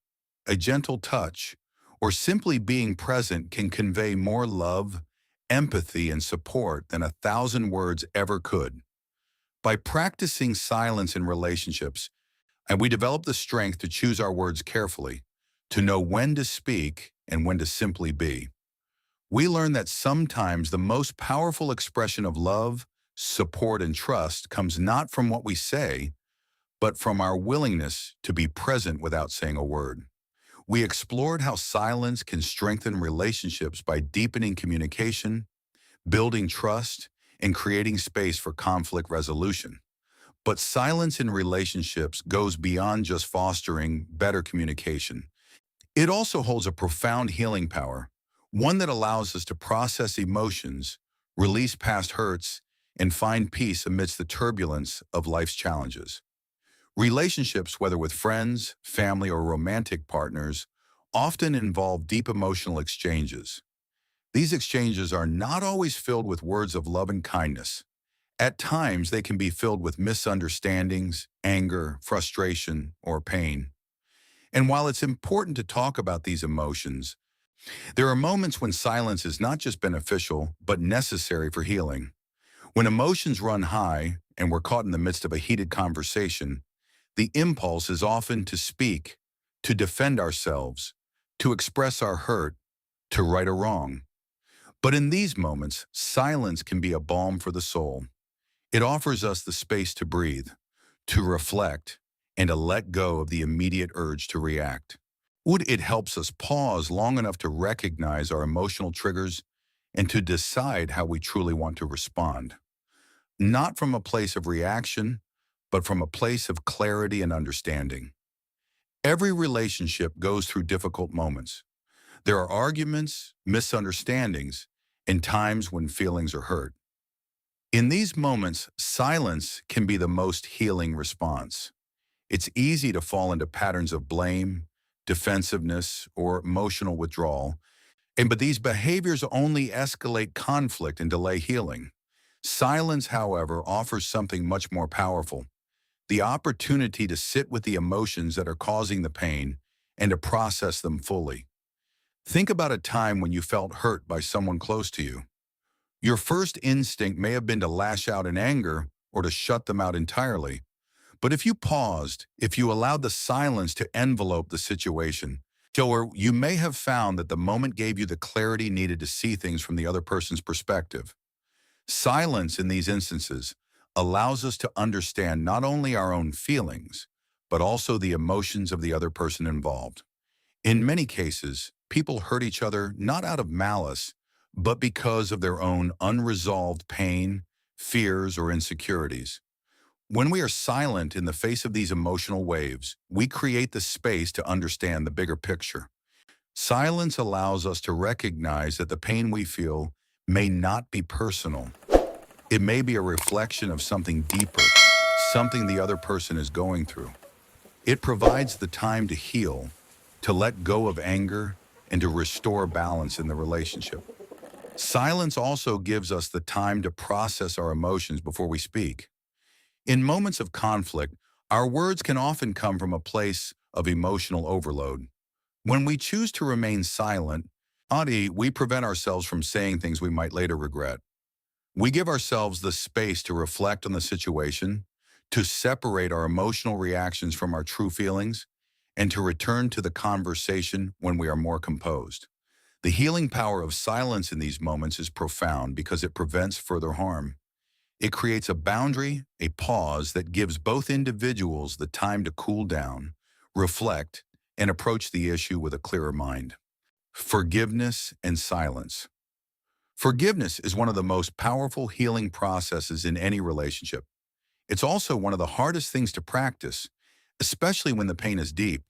a gentle touch, or simply being present can convey more love, empathy, and support than 1,000 words ever could. By practicing silence in relationships, and we develop the strength to choose our words carefully, to know when to speak and when to simply be. We learn that sometimes the most powerful expression of love, support, and trust comes not from what we say, but from our willingness to be present without saying a word. We explored how silence can strengthen relationships by deepening communication, building trust, and creating space for conflict resolution. But silence in relationships goes beyond just fostering better communication. It also holds a profound healing power, one that allows us to process emotions, release past hurts, and find peace amidst the turbulence of life's challenges. Relationships, whether with friends, family, or romantic partners, often involve deep emotional exchanges. These exchanges are not always filled with words of love and kindness. At times, they can be filled with misunderstandings, anger, frustration, or pain. And while it's important to talk about these emotions, there are moments when silence is not just beneficial, but necessary for healing. When emotions run high and we're caught in the midst of a heated conversation, the impulse is often to speak, to defend ourselves, to express our hurt, to right a wrong. But in these moments, silence can be a balm for the soul. It offers us the space to breathe, to reflect, and to let go of the immediate urge to react. It helps us pause long enough to recognize our emotional triggers and to decide how we truly want to respond. Not from a place of reaction, but from a place of clarity and understanding. Every relationship goes through difficult moments. There are arguments, misunderstandings, and times when feelings are hurt. In these moments, silence can be the most healing response. It's easy to fall into patterns of blame, defensiveness, or emotional withdrawal, but these behaviors only escalate conflict and delay healing. Silence, however, offers something much more powerful: the opportunity to sit with the emotions that are causing the pain and to process them fully. Think about a time when you felt hurt by someone close to you. Your first instinct may have been to lash out in anger or to shut them out entirely. But if you paused, if you allowed the silence to envelope the situation, you may have found that the moment gave you the clarity needed to see things from the other person's perspective. Silence in these instances allows us to understand not only our own feelings, but also the emotions of the other person involved. In many cases, people hurt each other not out of malice, but because of their own unresolved pain, fears, or insecurities. When we are silent in the face of these emotional waves, we create the space to understand the bigger picture. Silence allows us to recognize that the pain we feel may not be personal. It may be a reflection of something deeper, something the other person is going through. It provides the time to heal, to let go of anger, and to restore balance in the relationship. Silence also gives us the time to process our emotions before we speak. In moments of conflict, our words can often come from a place of emotional overload. When we choose to remain silent, we prevent ourselves from saying things we might later regret. We give ourselves the space to reflect on the situation, to separate our emotional reactions from our true feelings, and to return to the conversation when we are more composed. The healing power of silence in these moments is profound because it prevents further harm. It creates a boundary, a pause that gives both individuals the time to cool down, reflect, and approach the issue with a clearer mind. Forgiveness and silence. Forgiveness is one of the most powerful healing processes in any relationship. It's also one of the hardest things to practice, especially when the pain is deep.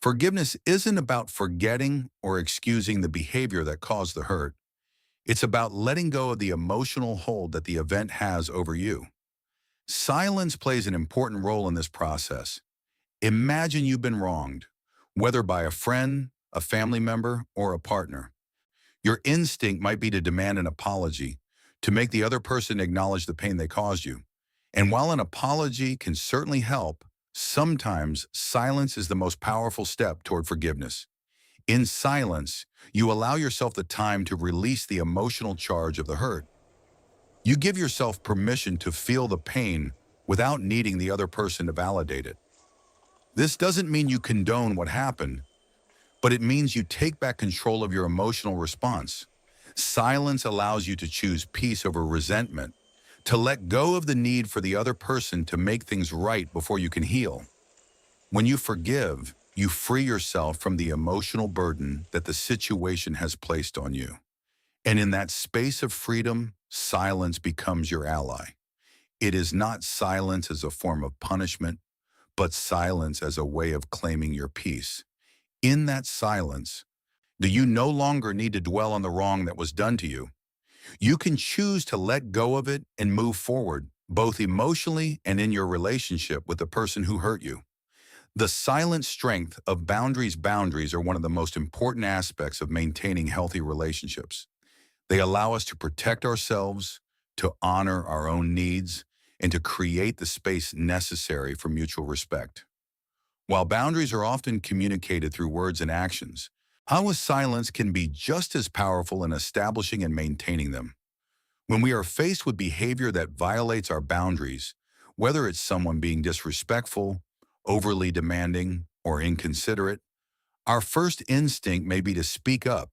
Forgiveness isn't about forgetting or excusing the behavior that caused the hurt. It's about letting go of the emotional hold that the event has over you. Silence plays an important role in this process. Imagine you've been wronged, whether by a friend, a family member, or a partner. Your instinct might be to demand an apology, to make the other person acknowledge the pain they caused you. And while an apology can certainly help, sometimes silence is the most powerful step toward forgiveness. In silence, you allow yourself the time to release the emotional charge of the hurt. You give yourself permission to feel the pain without needing the other person to validate it. This doesn't mean you condone what happened, but it means you take back control of your emotional response. Silence allows you to choose peace over resentment, to let go of the need for the other person to make things right before you can heal. When you forgive, you free yourself from the emotional burden that the situation has placed on you. And in that space of freedom, silence becomes your ally. It is not silence as a form of punishment, but silence as a way of claiming your peace. In that silence, do you no longer need to dwell on the wrong that was done to you? You can choose to let go of it and move forward, both emotionally and in your relationship with the person who hurt you. The silent strength of boundaries are one of the most important aspects of maintaining healthy relationships. They allow us to protect ourselves, to honor our own needs, and to create the space necessary for mutual respect. While boundaries are often communicated through words and actions, how a silence can be just as powerful in establishing and maintaining them. When we are faced with behavior that violates our boundaries, whether it's someone being disrespectful, overly demanding, or inconsiderate, our first instinct may be to speak up,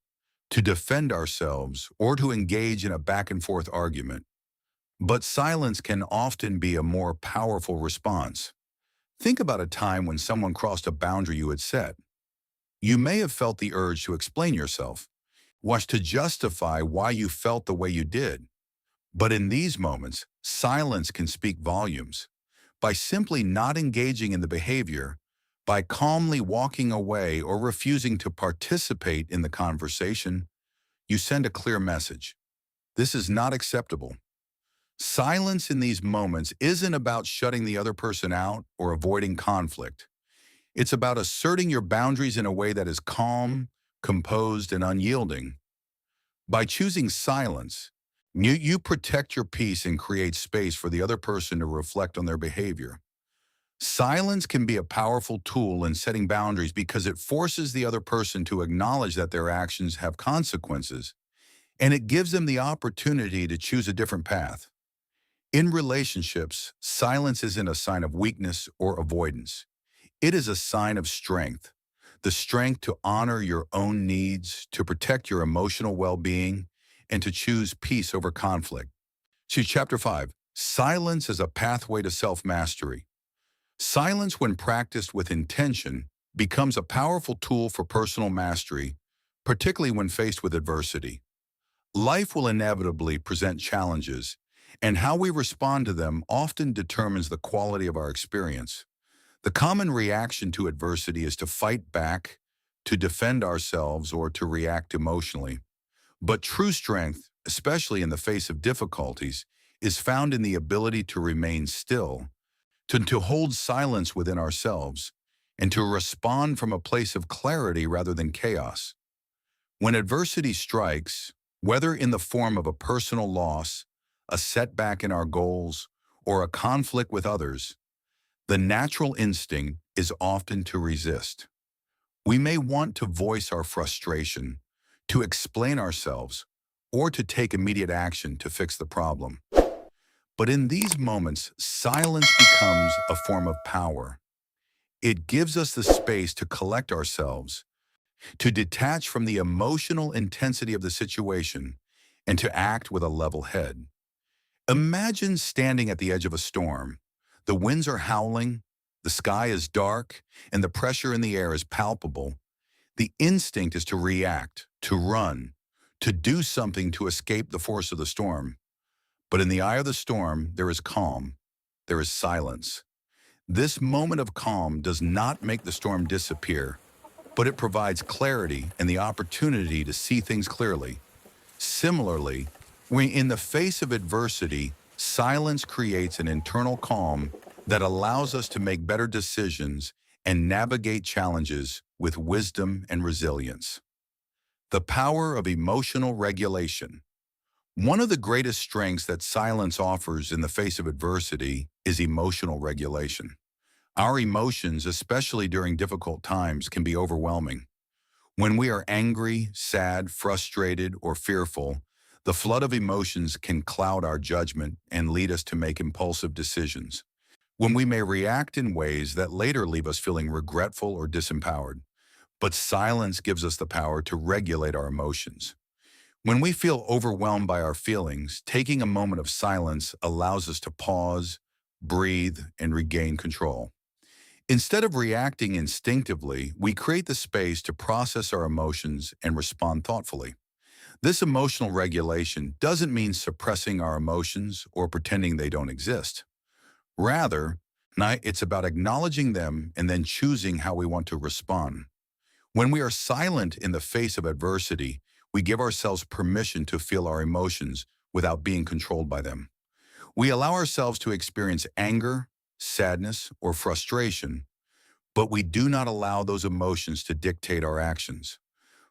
to defend ourselves, or to engage in a back and forth argument. But silence can often be a more powerful response. Think about a time when someone crossed a boundary you had set. You may have felt the urge to explain yourself, was to justify why you felt the way you did. But in these moments, silence can speak volumes. By simply not engaging in the behavior, by calmly walking away or refusing to participate in the conversation, you send a clear message. This is not acceptable. Silence in these moments isn't about shutting the other person out or avoiding conflict. It's about asserting your boundaries in a way that is calm, composed, and unyielding. By choosing silence, you protect your peace and create space for the other person to reflect on their behavior. Silence can be a powerful tool in setting boundaries because it forces the other person to acknowledge that their actions have consequences, and it gives them the opportunity to choose a different path. In relationships, silence isn't a sign of weakness or avoidance. It is a sign of strength, the strength to honor your own needs, to protect your emotional well-being, and to choose peace over conflict. See Chapter 5, Silence as a Pathway to Self-Mastery. Silence, when practiced with intention, becomes a powerful tool for personal mastery, particularly when faced with adversity. Life will inevitably present challenges, and how we respond to them often determines the quality of our experience. The common reaction to adversity is to fight back, to defend ourselves, or to react emotionally. But true strength, especially in the face of difficulties, is found in the ability to remain still, to hold silence within ourselves, and to respond from a place of clarity rather than chaos. When adversity strikes, whether in the form of a personal loss, a setback in our goals, or a conflict with others, the natural instinct is often to resist. We may want to voice our frustration, to explain ourselves, or to take immediate action to fix the problem. But in these moments, silence becomes a form of power. It gives us the space to collect ourselves, to detach from the emotional intensity of the situation, and to act with a level head. Imagine standing at the edge of a storm. The winds are howling, the sky is dark, and the pressure in the air is palpable. The instinct is to react, to run, to do something to escape the force of the storm. But in the eye of the storm, there is calm, there is silence. This moment of calm does not make the storm disappear, but it provides clarity and the opportunity to see things clearly. Similarly, when in the face of adversity, silence creates an internal calm that allows us to make better decisions and navigate challenges with wisdom and resilience. The power of emotional regulation. One of the greatest strengths that silence offers in the face of adversity is emotional regulation. Our emotions, especially during difficult times, can be overwhelming. When we are angry, sad, frustrated, or fearful, the flood of emotions can cloud our judgment and lead us to make impulsive decisions. When we may react in ways that later leave us feeling regretful or disempowered. But silence gives us the power to regulate our emotions. When we feel overwhelmed by our feelings, taking a moment of silence allows us to pause, breathe, and regain control. Instead of reacting instinctively, we create the space to process our emotions and respond thoughtfully. This emotional regulation doesn't mean suppressing our emotions or pretending they don't exist. Rather, it's about acknowledging them and then choosing how we want to respond. When we are silent in the face of adversity, we give ourselves permission to feel our emotions without being controlled by them. We allow ourselves to experience anger, sadness, or frustration, but we do not allow those emotions to dictate our actions.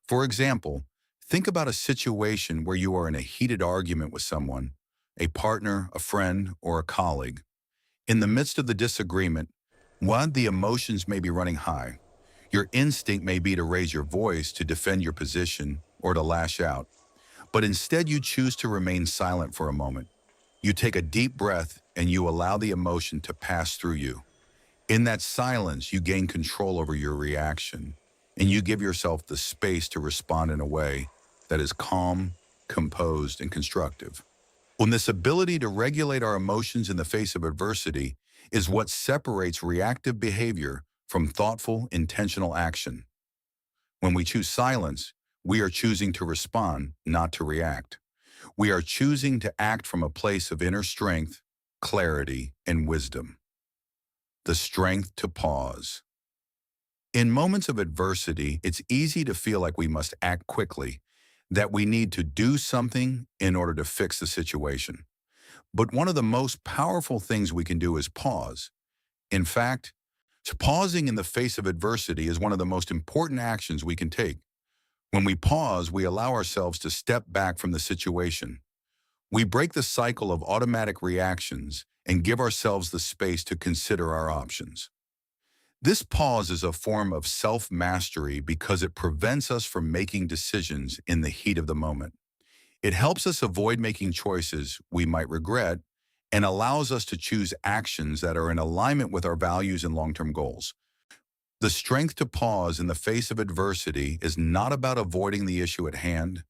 For example, think about a situation where you are in a heated argument with someone, a partner, a friend, or a colleague. In the midst of the disagreement, while the emotions may be running high, your instinct may be to raise your voice to defend your position or to lash out, but instead you choose to remain silent for a moment. You take a deep breath and you allow the emotion to pass through you. In that silence, you gain control over your reaction, and you give yourself the space to respond in a way that is calm, composed, and constructive. When this ability to regulate our emotions in the face of adversity is what separates reactive behavior from thoughtful, intentional action. When we choose silence, we are choosing to respond, not to react. We are choosing to act from a place of inner strength, clarity, and wisdom. The strength to pause. In moments of adversity, it's easy to feel like we must act quickly, that we need to do something in order to fix the situation. But one of the most powerful things we can do is pause. In fact, pausing in the face of adversity is one of the most important actions we can take. When we pause, we allow ourselves to step back from the situation. We break the cycle of automatic reactions and give ourselves the space to consider our options. This pause is a form of self-mastery because it prevents us from making decisions in the heat of the moment. It helps us avoid making choices we might regret and allows us to choose actions that are in alignment with our values and long-term goals. The strength to pause in the face of adversity is not about avoiding the issue at hand.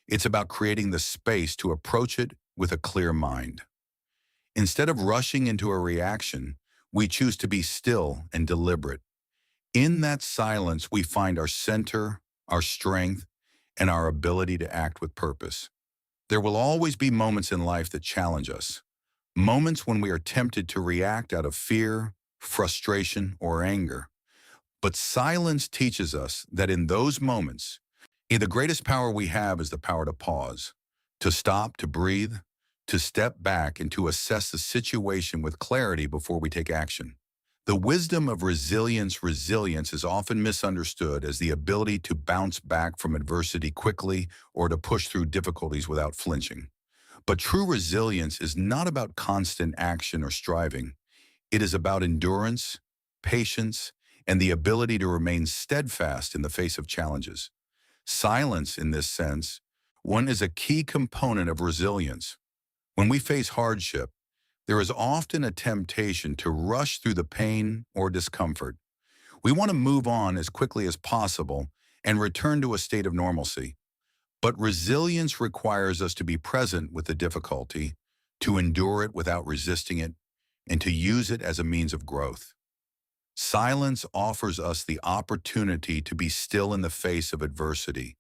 It's about creating the space to approach it with a clear mind. Instead of rushing into a reaction, we choose to be still and deliberate. In that silence, we find our center, our strength, and our ability to act with purpose. There will always be moments in life that challenge us, moments when we are tempted to react out of fear, frustration, or anger. But silence teaches us that in those moments, the greatest power we have is the power to pause, to stop, to breathe, to step back and to assess the situation with clarity before we take action. The wisdom of resilience is often misunderstood as the ability to bounce back from adversity quickly or to push through difficulties without flinching. But true resilience is not about constant action or striving. It is about endurance, patience, and the ability to remain steadfast in the face of challenges. Silence, in this sense, one is a key component of resilience. When we face hardship, there is often a temptation to rush through the pain or discomfort. We want to move on as quickly as possible and return to a state of normalcy. But resilience requires us to be present with the difficulty, to endure it without resisting it, and to use it as a means of growth. Silence offers us the opportunity to be still in the face of adversity,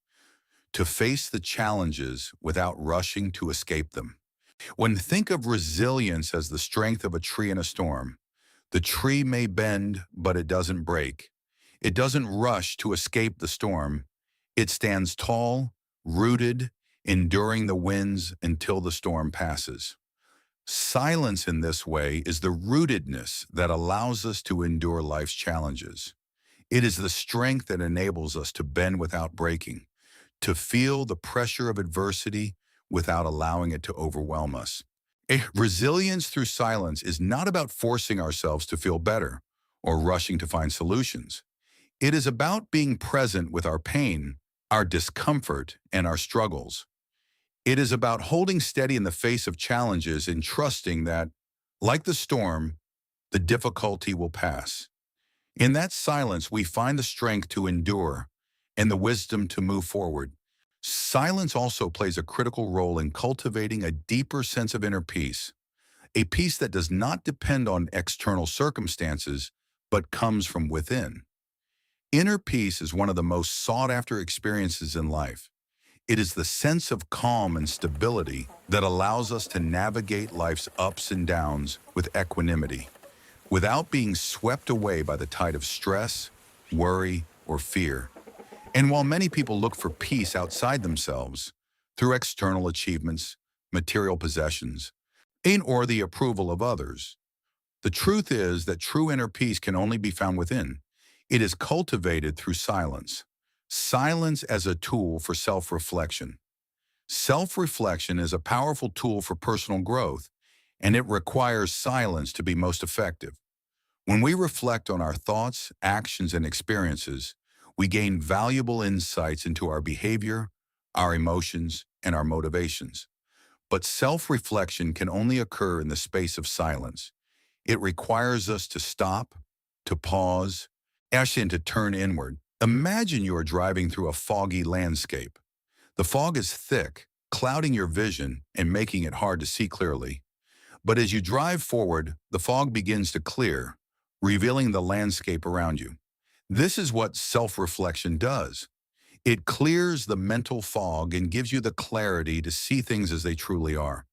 to face the challenges without rushing to escape them. When think of resilience as the strength of a tree in a storm, the tree may bend, but it doesn't break. It doesn't rush to escape the storm. It stands tall, rooted, enduring the winds until the storm passes. Silence in this way is the rootedness that allows us to endure life's challenges. It is the strength that enables us to bend without breaking, to feel the pressure of adversity without allowing it to overwhelm us. Resilience through silence is not about forcing ourselves to feel better or rushing to find solutions. It is about being present with our pain, our discomfort, and our struggles. It is about holding steady in the face of challenges and trusting that, like the storm, the difficulty will pass. In that silence, we find the strength to endure and the wisdom to move forward. Silence also plays a critical role in cultivating a deeper sense of inner peace, a peace that does not depend on external circumstances, but comes from within. Inner peace is one of the most sought-after experiences in life. It is the sense of calm and stability that allows us to navigate life's ups and downs with equanimity, without being swept away by the tide of stress, worry, or fear. And while many people look for peace outside themselves, through external achievements, material possessions, or the approval of others, the truth is that true inner peace can only be found within. It is cultivated through silence. Silence as a tool for self-reflection. Self-reflection is a powerful tool for personal growth, and it requires silence to be most effective. When we reflect on our thoughts, actions, and experiences, we gain valuable insights into our behavior, our emotions, and our motivations. But self-reflection can only occur in the space of silence. It requires us to stop, to pause, and to turn inward. Imagine you are driving through a foggy landscape. The fog is thick, clouding your vision and making it hard to see clearly. But as you drive forward, the fog begins to clear, revealing the landscape around you. This is what self-reflection does. It clears the mental fog and gives you the clarity to see things as they truly are.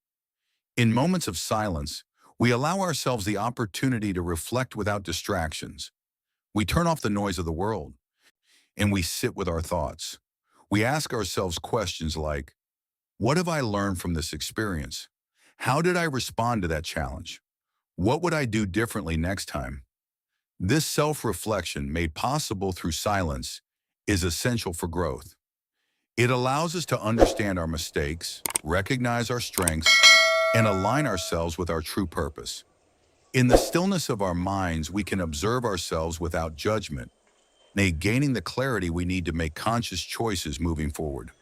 In moments of silence, we allow ourselves the opportunity to reflect without distractions. We turn off the noise of the world, and we sit with our thoughts. We ask ourselves questions like, what have I learned from this experience? How did I respond to that challenge? What would I do differently next time? This self-reflection, made possible through silence, is essential for growth. It allows us to understand our mistakes, recognize our strengths, and align ourselves with our true purpose. In the stillness of our minds, we can observe ourselves without judgment, gaining the clarity we need to make conscious choices moving forward.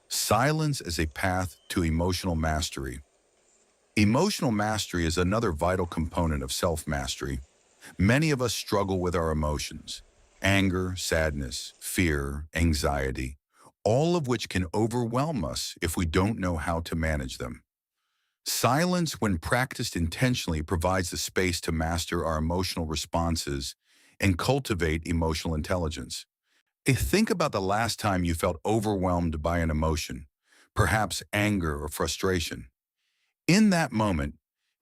Silence is a path to emotional mastery. Emotional mastery is another vital component of self-mastery. Many of us struggle with our emotions: anger, sadness, fear, anxiety, all of which can overwhelm us if we don't know how to manage them. Silence, when practiced intentionally, provides the space to master our emotional responses and cultivate emotional intelligence. Think about the last time you felt overwhelmed by an emotion, perhaps anger or frustration. In that moment,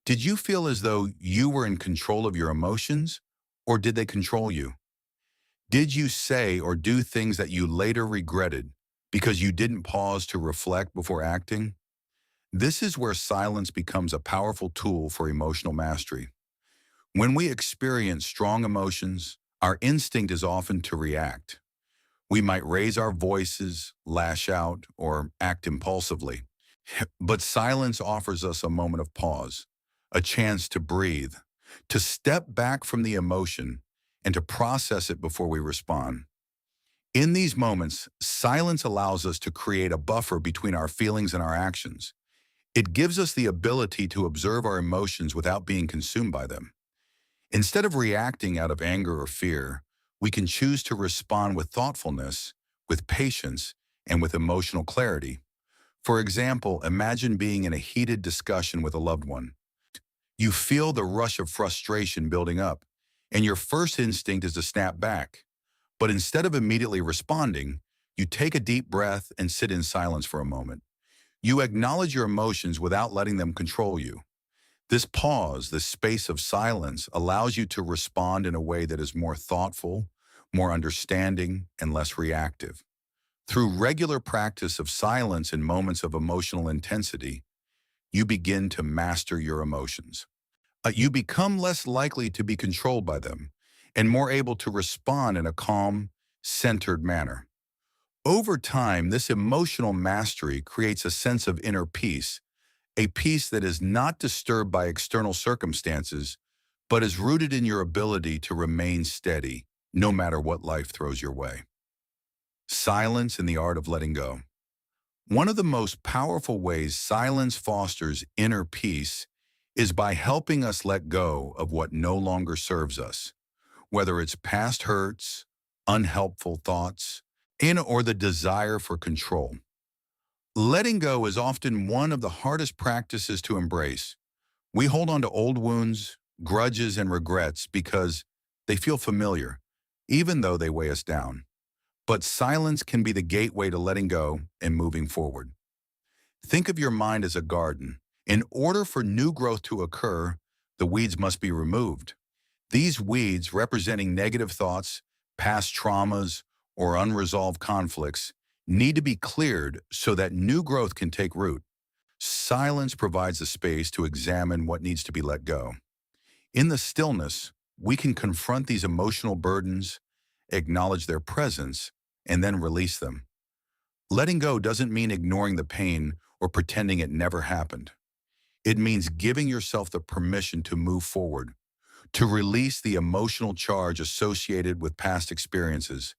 did you feel as though you were in control of your emotions, or did they control you? Did you say or do things that you later regretted because you didn't pause to reflect before acting? This is where silence becomes a powerful tool for emotional mastery. When we experience strong emotions, our instinct is often to react. We might raise our voices, lash out, or act impulsively. But silence offers us a moment of pause, a chance to breathe, to step back from the emotion, and to process it before we respond. In these moments, silence allows us to create a buffer between our feelings and our actions. It gives us the ability to observe our emotions without being consumed by them. Instead of reacting out of anger or fear, we can choose to respond with thoughtfulness, with patience, and with emotional clarity. For example, imagine being in a heated discussion with a loved one. You feel the rush of frustration building up, and your first instinct is to snap back. But instead of immediately responding, you take a deep breath and sit in silence for a moment. You acknowledge your emotions without letting them control you. This pause, this space of silence, allows you to respond in a way that is more thoughtful, more understanding, and less reactive. Through regular practice of silence in moments of emotional intensity, you begin to master your emotions. You become less likely to be controlled by them and more able to respond in a calm, centered manner. Over time, this emotional mastery creates a sense of inner peace, a peace that is not disturbed by external circumstances, but is rooted in your ability to remain steady, no matter what life throws your way. Silence and the art of letting go. One of the most powerful ways silence fosters inner peace is by helping us let go of what no longer serves us, whether it's past hurts, unhelpful thoughts, or the desire for control. Letting go is often one of the hardest practices to embrace. We hold on to old wounds, grudges, and regrets because they feel familiar, even though they weigh us down. But silence can be the gateway to letting go and moving forward. Think of your mind as a garden. In order for new growth to occur, the weeds must be removed. These weeds, representing negative thoughts, past traumas, or unresolved conflicts, need to be cleared so that new growth can take root. Silence provides the space to examine what needs to be let go. In the stillness, we can confront these emotional burdens, acknowledge their presence, and then release them. Letting go doesn't mean ignoring the pain or pretending it never happened. It means giving yourself the permission to move forward, to release the emotional charge associated with past experiences,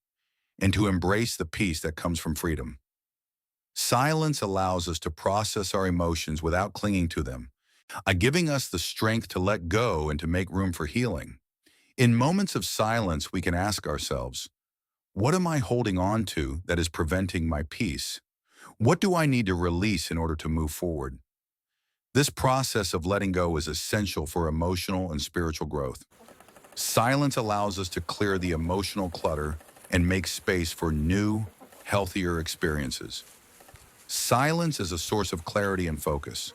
and to embrace the peace that comes from freedom. Silence allows us to process our emotions without clinging to them, giving us the strength to let go and to make room for healing. In moments of silence, we can ask ourselves, what am I holding on to that is preventing my peace? What do I need to release in order to move forward? This process of letting go is essential for emotional and spiritual growth. Silence allows us to clear the emotional clutter and make space for new, healthier experiences. Silence is a source of clarity and focus.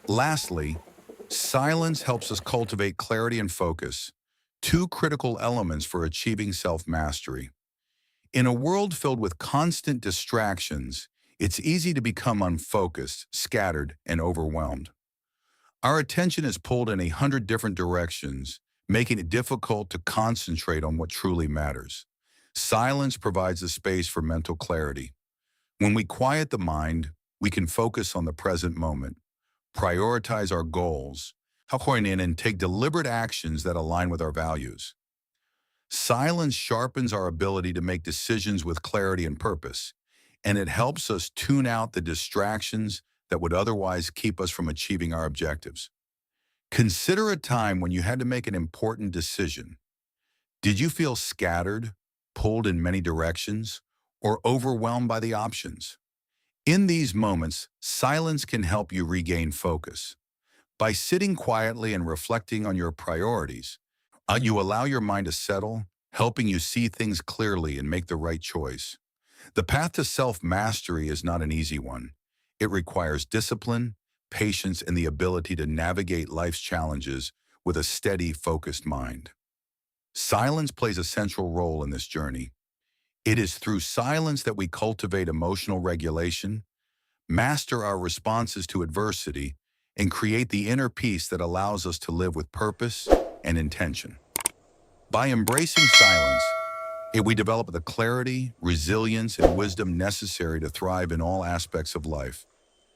Lastly, silence helps us cultivate clarity and focus, two critical elements for achieving self-mastery. In a world filled with constant distractions, it's easy to become unfocused, scattered, and overwhelmed. Our attention is pulled in 100 different directions, making it difficult to concentrate on what truly matters. Silence provides a space for mental clarity. When we quiet the mind, we can focus on the present moment, prioritize our goals, and take deliberate actions that align with our values. Silence sharpens our ability to make decisions with clarity and purpose, and it helps us tune out the distractions that would otherwise keep us from achieving our objectives. Consider a time when you had to make an important decision. Did you feel scattered, pulled in many directions, or overwhelmed by the options? In these moments, silence can help you regain focus. By sitting quietly and reflecting on your priorities, you allow your mind to settle, helping you see things clearly and make the right choice. The path to self-mastery is not an easy one. It requires discipline, patience, and the ability to navigate life's challenges with a steady, focused mind. Silence plays a central role in this journey. It is through silence that we cultivate emotional regulation, master our responses to adversity, and create the inner peace that allows us to live with purpose and intention. By embracing silence, we develop the clarity, resilience, and wisdom necessary to thrive in all aspects of life.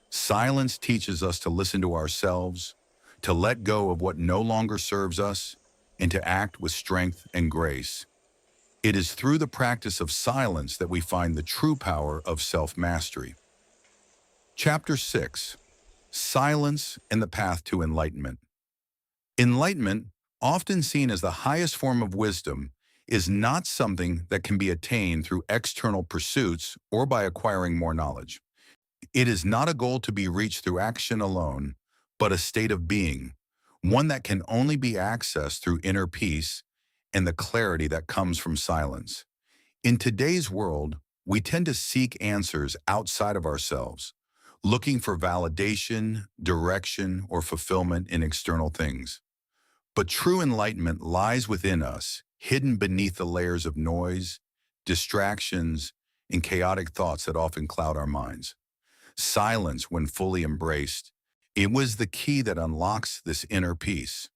Silence teaches us to listen to ourselves, to let go of what no longer serves us, and to act with strength and grace. It is through the practice of silence that we find the true power of self-mastery. Chapter 6. Silence and the Path to Enlightenment. Enlightenment, often seen as the highest form of wisdom, is not something that can be attained through external pursuits or by acquiring more knowledge. It is not a goal to be reached through action alone, but a state of being, one that can only be accessed through inner peace and the clarity that comes from silence. In today's world, we tend to seek answers outside of ourselves, looking for validation, direction, or fulfillment in external things. But true enlightenment lies within us, hidden beneath the layers of noise, distractions, and chaotic thoughts that often cloud our minds. Silence, when fully embraced, it was the key that unlocks this inner peace.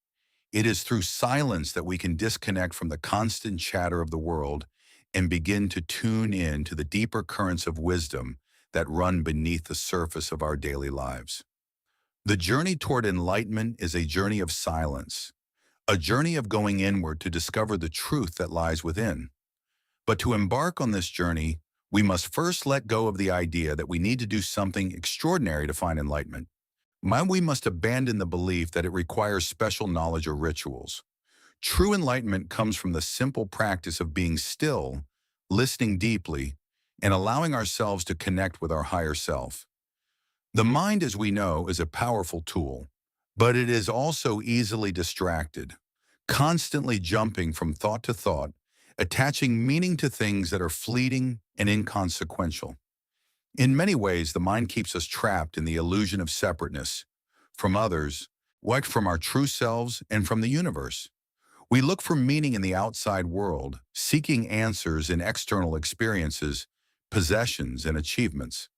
It is through silence that we can disconnect from the constant chatter of the world and begin to tune in to the deeper currents of wisdom that run beneath the surface of our daily lives. The journey toward enlightenment is a journey of silence, a journey of going inward to discover the truth that lies within. But to embark on this journey, we must first let go of the idea that we need to do something extraordinary to find enlightenment. We must abandon the belief that it requires special knowledge or rituals. True enlightenment comes from the simple practice of being still, listening deeply, and allowing ourselves to connect with our higher self. The mind, as we know, is a powerful tool, but it is also easily distracted, constantly jumping from thought to thought, attaching meaning to things that are fleeting and inconsequential. In many ways, the mind keeps us trapped in the illusion of separateness from others, like from our true selves and from the universe. We look for meaning in the outside world, seeking answers in external experiences, possessions, and achievements.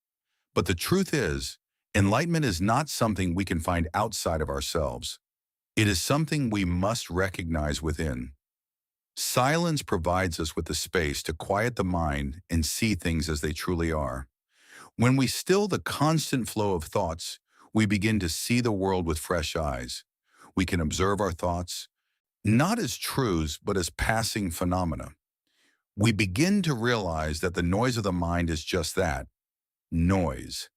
But the truth is, enlightenment is not something we can find outside of ourselves. It is something we must recognize within. Silence provides us with the space to quiet the mind and see things as they truly are. When we still the constant flow of thoughts, we begin to see the world with fresh eyes. We can observe our thoughts, not as truths, but as passing phenomena. We begin to realize that the noise of the mind is just that, noise.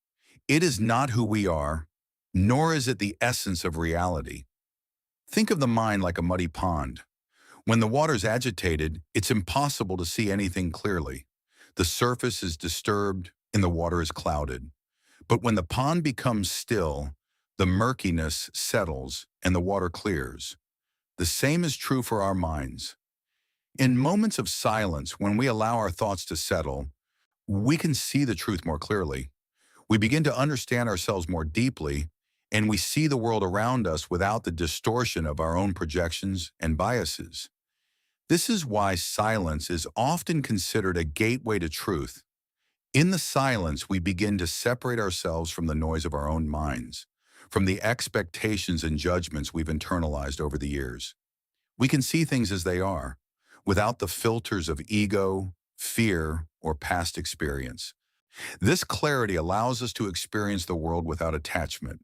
It is not who we are, nor is it the essence of reality. Think of the mind like a muddy pond. When the water is agitated, it's impossible to see anything clearly. The surface is disturbed and the water is clouded. But when the pond becomes still, the murkiness settles and the water clears. The same is true for our minds. In moments of silence, when we allow our thoughts to settle, we can see the truth more clearly. We begin to understand ourselves more deeply, and we see the world around us without the distortion of our own projections and biases. This is why silence is often considered a gateway to truth. In the silence, we begin to separate ourselves from the noise of our own minds, from the expectations and judgments we've internalized over the years. We can see things as they are, without the filters of ego, fear, or past experience. This clarity allows us to experience the world without attachment,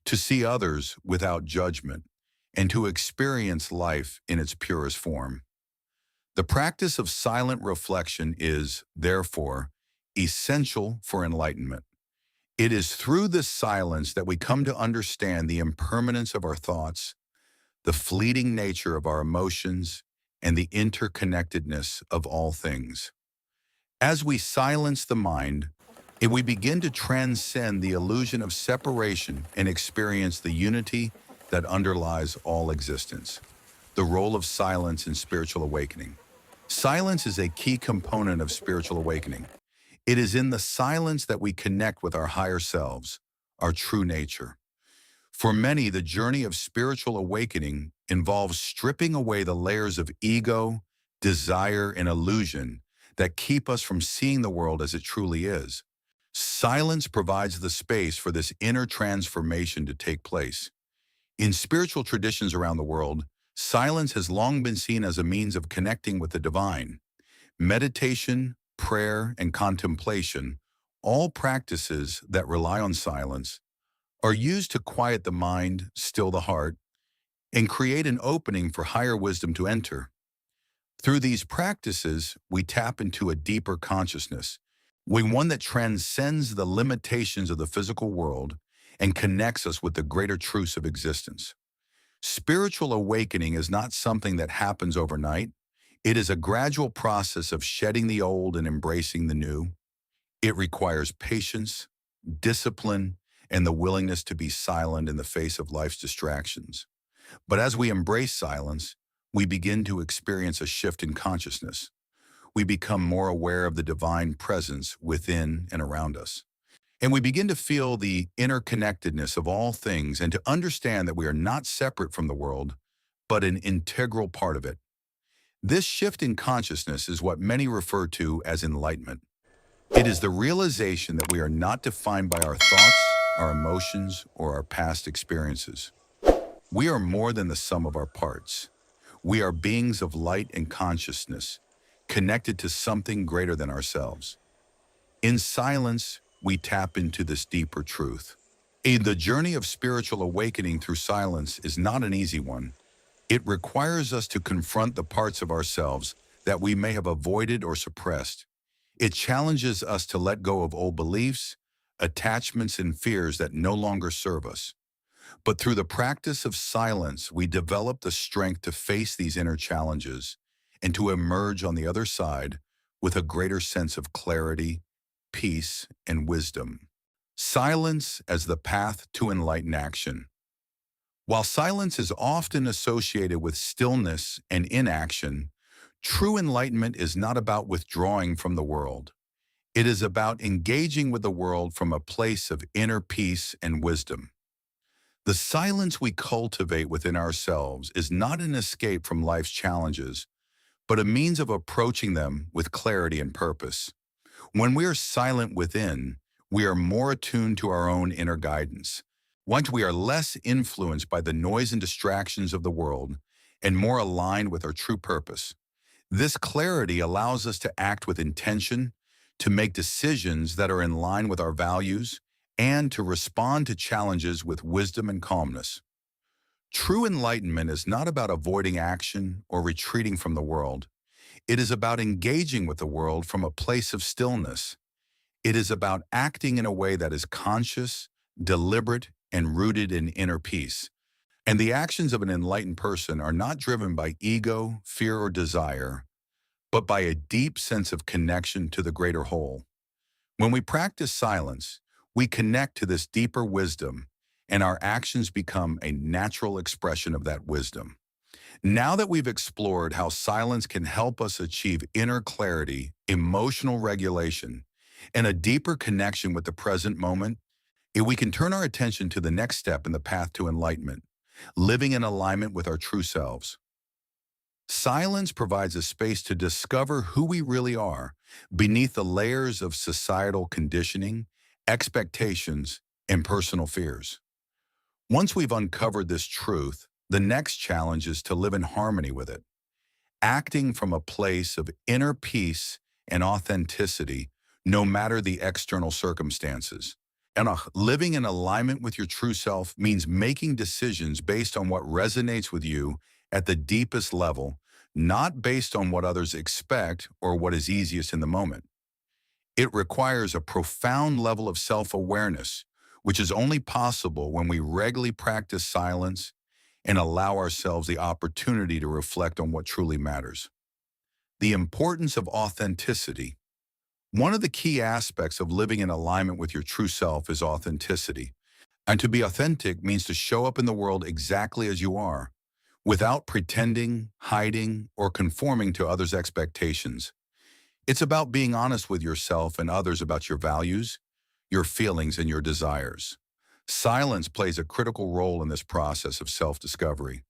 to see others without judgment, and to experience life in its purest form. The practice of silent reflection is, therefore, essential for enlightenment. It is through this silence that we come to understand the impermanence of our thoughts, the fleeting nature of our emotions, and the interconnectedness of all things. As we silence the mind, we begin to transcend the illusion of separation and experience the unity that underlies all existence. The role of silence in spiritual awakening. Silence is a key component of spiritual awakening. It is in the silence that we connect with our higher selves, our true nature. For many, the journey of spiritual awakening involves stripping away the layers of ego, desire, and illusion that keep us from seeing the world as it truly is. Silence provides the space for this inner transformation to take place. In spiritual traditions around the world, silence has long been seen as a means of connecting with the divine. Meditation, prayer, and contemplation, all practices that rely on silence, are used to quiet the mind, still the heart, and create an opening for higher wisdom to enter. Through these practices, we tap into a deeper consciousness, one that transcends the limitations of the physical world and connects us with the greater truths of existence. Spiritual awakening is not something that happens overnight. It is a gradual process of shedding the old and embracing the new. It requires patience, discipline, and the willingness to be silent in the face of life's distractions. But as we embrace silence, we begin to experience a shift in consciousness. We become more aware of the divine presence within and around us. And we begin to feel the interconnectedness of all things and to understand that we are not separate from the world, but an integral part of it. This shift in consciousness is what many refer to as enlightenment. It is the realization that we are not defined by our thoughts, our emotions, or our past experiences. We are more than the sum of our parts. We are beings of light and consciousness, connected to something greater than ourselves. In silence, we tap into this deeper truth. The journey of spiritual awakening through silence is not an easy one. It requires us to confront the parts of ourselves that we may have avoided or suppressed. It challenges us to let go of old beliefs, attachments, and fears that no longer serve us. But through the practice of silence, we develop the strength to face these inner challenges and to emerge on the other side with a greater sense of clarity, peace, and wisdom. Silence as the path to enlightened action. While silence is often associated with stillness and inaction, true enlightenment is not about withdrawing from the world. It is about engaging with the world from a place of inner peace and wisdom. The silence we cultivate within ourselves is not an escape from life's challenges, but a means of approaching them with clarity and purpose. When we are silent within, we are more attuned to our own inner guidance. Once we are less influenced by the noise and distractions of the world and more aligned with our true purpose. This clarity allows us to act with intention, to make decisions that are in line with our values, and to respond to challenges with wisdom and calmness. True enlightenment is not about avoiding action or retreating from the world. It is about engaging with the world from a place of stillness. It is about acting in a way that is conscious, deliberate, and rooted in inner peace. And the actions of an enlightened person are not driven by ego, fear, or desire, but by a deep sense of connection to the greater whole. When we practice silence, we connect to this deeper wisdom, and our actions become a natural expression of that wisdom. Now that we've explored how silence can help us achieve inner clarity, emotional regulation, and a deeper connection with the present moment, we can turn our attention to the next step in the path to enlightenment, living in alignment with our true selves. Silence provides a space to discover who we really are beneath the layers of societal conditioning, expectations, and personal fears. Once we've uncovered this truth, the next challenge is to live in harmony with it, acting from a place of inner peace and authenticity, no matter the external circumstances. And living in alignment with your true self means making decisions based on what resonates with you at the deepest level, not based on what others expect or what is easiest in the moment. It requires a profound level of self-awareness, which is only possible when we regularly practice silence and allow ourselves the opportunity to reflect on what truly matters. The importance of authenticity. One of the key aspects of living in alignment with your true self is authenticity. And to be authentic means to show up in the world exactly as you are, without pretending, hiding, or conforming to others' expectations. It's about being honest with yourself and others about your values, your feelings, and your desires. Silence plays a critical role in this process of self-discovery.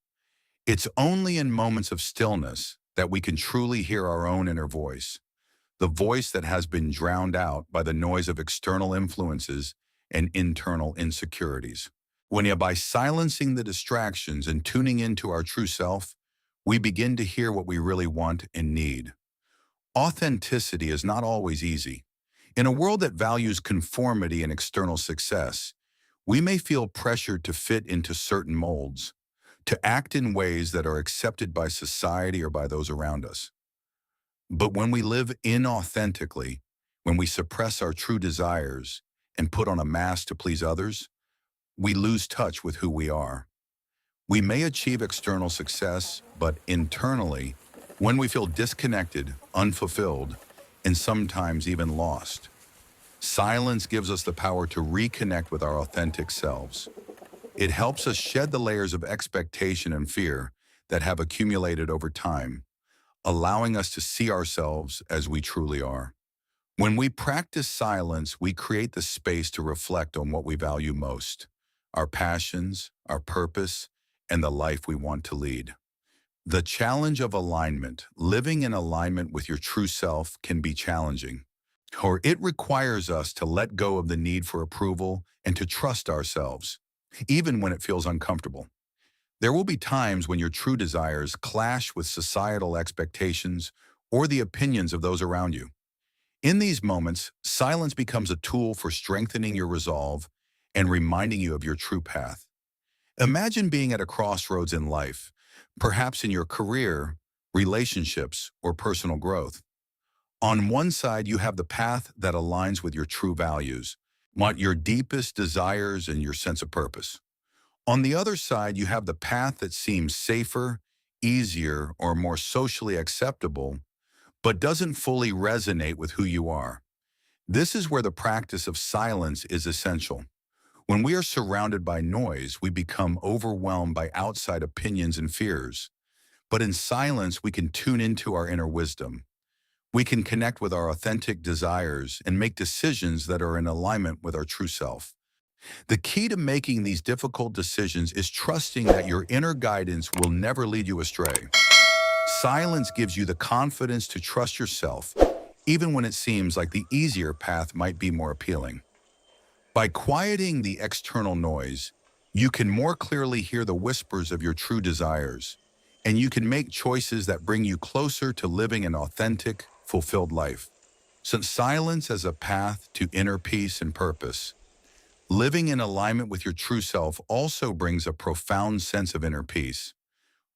It's only in moments of stillness that we can truly hear our own inner voice, the voice that has been drowned out by the noise of external influences and internal insecurities. By silencing the distractions and tuning into our true self, we begin to hear what we really want and need. Authenticity is not always easy. In a world that values conformity and external success, we may feel pressured to fit into certain molds, to act in ways that are accepted by society or by those around us. But when we live inauthentically, when we suppress our true desires and put on a mask to please others, we lose touch with who we are. We may achieve external success, but internally, when we feel disconnected, unfulfilled, and sometimes even lost, silence gives us the power to reconnect with our authentic selves. It helps us shed the layers of expectation and fear that have accumulated over time, allowing us to see ourselves as we truly are. When we practice silence, we create the space to reflect on what we value most: our passions, our purpose, and the life we want to lead. The challenge of alignment, living in alignment with your true self, can be challenging, or it requires us to let go of the need for approval and to trust ourselves, even when it feels uncomfortable. There will be times when your true desires clash with societal expectations or the opinions of those around you. In these moments, silence becomes a tool for strengthening your resolve and reminding you of your true path. Imagine being at a crossroads in life, perhaps in your career, relationships, or personal growth. On one side, you have the path that aligns with your true values, what your deepest desires and your sense of purpose. On the other side, you have the path that seems safer, easier, or more socially acceptable, but doesn't fully resonate with who you are. This is where the practice of silence is essential. When we are surrounded by noise, we become overwhelmed by outside opinions and fears. But in silence, we can tune into our inner wisdom. We can connect with our authentic desires and make decisions that are in alignment with our true self. The key to making these difficult decisions is trusting that your inner guidance will never lead you astray. Silence gives you the confidence to trust yourself, even when it seems like the easier path might be more appealing. By quieting the external noise, you can more clearly hear the whispers of your true desires, and you can make choices that bring you closer to living an authentic, fulfilled life. Since silence as a path to inner peace and purpose, living in alignment with your true self also brings a profound sense of inner peace.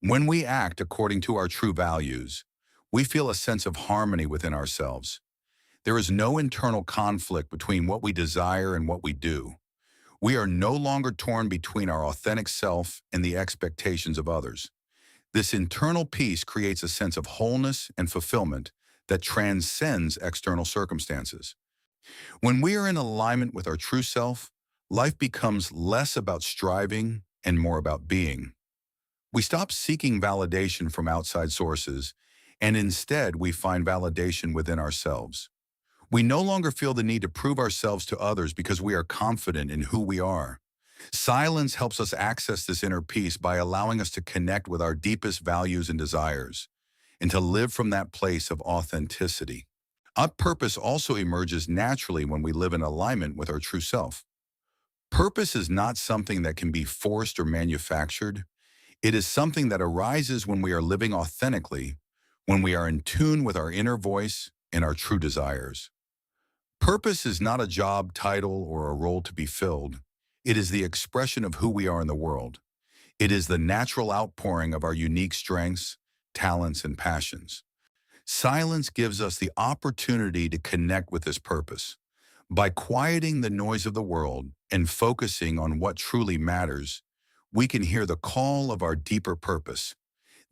When we act according to our true values, we feel a sense of harmony within ourselves. There is no internal conflict between what we desire and what we do. We are no longer torn between our authentic self and the expectations of others. This internal peace creates a sense of wholeness and fulfillment that transcends external circumstances. When we are in alignment with our true self, life becomes less about striving and more about being. We stop seeking validation from outside sources, and instead we find validation within ourselves. We no longer feel the need to prove ourselves to others because we are confident in who we are. Silence helps us access this inner peace by allowing us to connect with our deepest values and desires, and to live from that place of authenticity. Our purpose also emerges naturally when we live in alignment with our true self. Purpose is not something that can be forced or manufactured. It is something that arises when we are living authentically, when we are in tune with our inner voice and our true desires. Purpose is not a job title or a role to be filled. It is the expression of who we are in the world. It is the natural outpouring of our unique strengths, talents, and passions. Silence gives us the opportunity to connect with this purpose. By quieting the noise of the world and focusing on what truly matters, we can hear the call of our deeper purpose.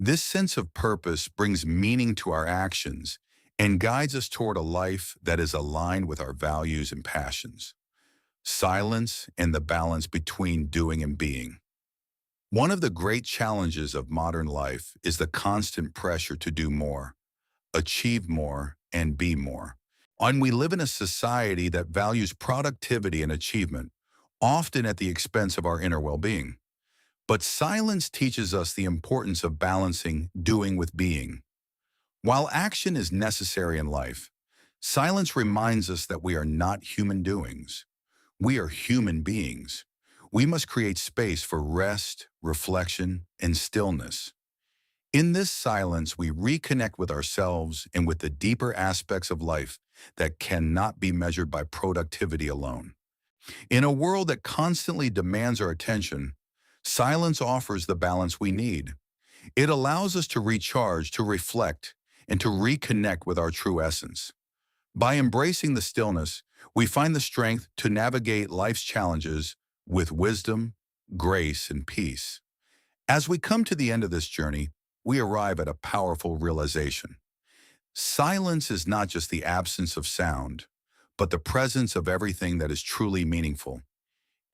This sense of purpose brings meaning to our actions and guides us toward a life that is aligned with our values and passions. Silence and the balance between doing and being. One of the great challenges of modern life is the constant pressure to do more, achieve more, and be more. And we live in a society that values productivity and achievement, often at the expense of our inner well-being. But silence teaches us the importance of balancing doing with being. While action is necessary in life, Silence reminds us that we are not human doings. We are human beings. We must create space for rest, reflection, and stillness. In this silence, we reconnect with ourselves and with the deeper aspects of life that cannot be measured by productivity alone. In a world that constantly demands our attention, silence offers the balance we need. It allows us to recharge, to reflect, and to reconnect with our true essence. By embracing the stillness, we find the strength to navigate life's challenges with wisdom, grace, and peace. As we come to the end of this journey, we arrive at a powerful realization. Silence is not just the absence of sound, but the presence of everything that is truly meaningful.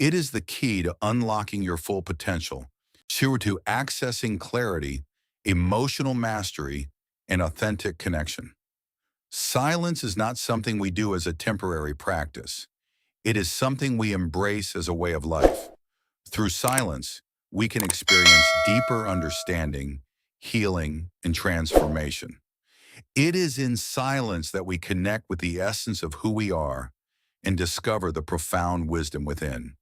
It is the key to unlocking your full potential, to accessing clarity, emotional mastery, and authentic connection. Silence is not something we do as a temporary practice. It is something we embrace as a way of life. Through silence, we can experience deeper understanding, healing, and transformation. It is in silence that we connect with the essence of who we are and discover the profound wisdom within.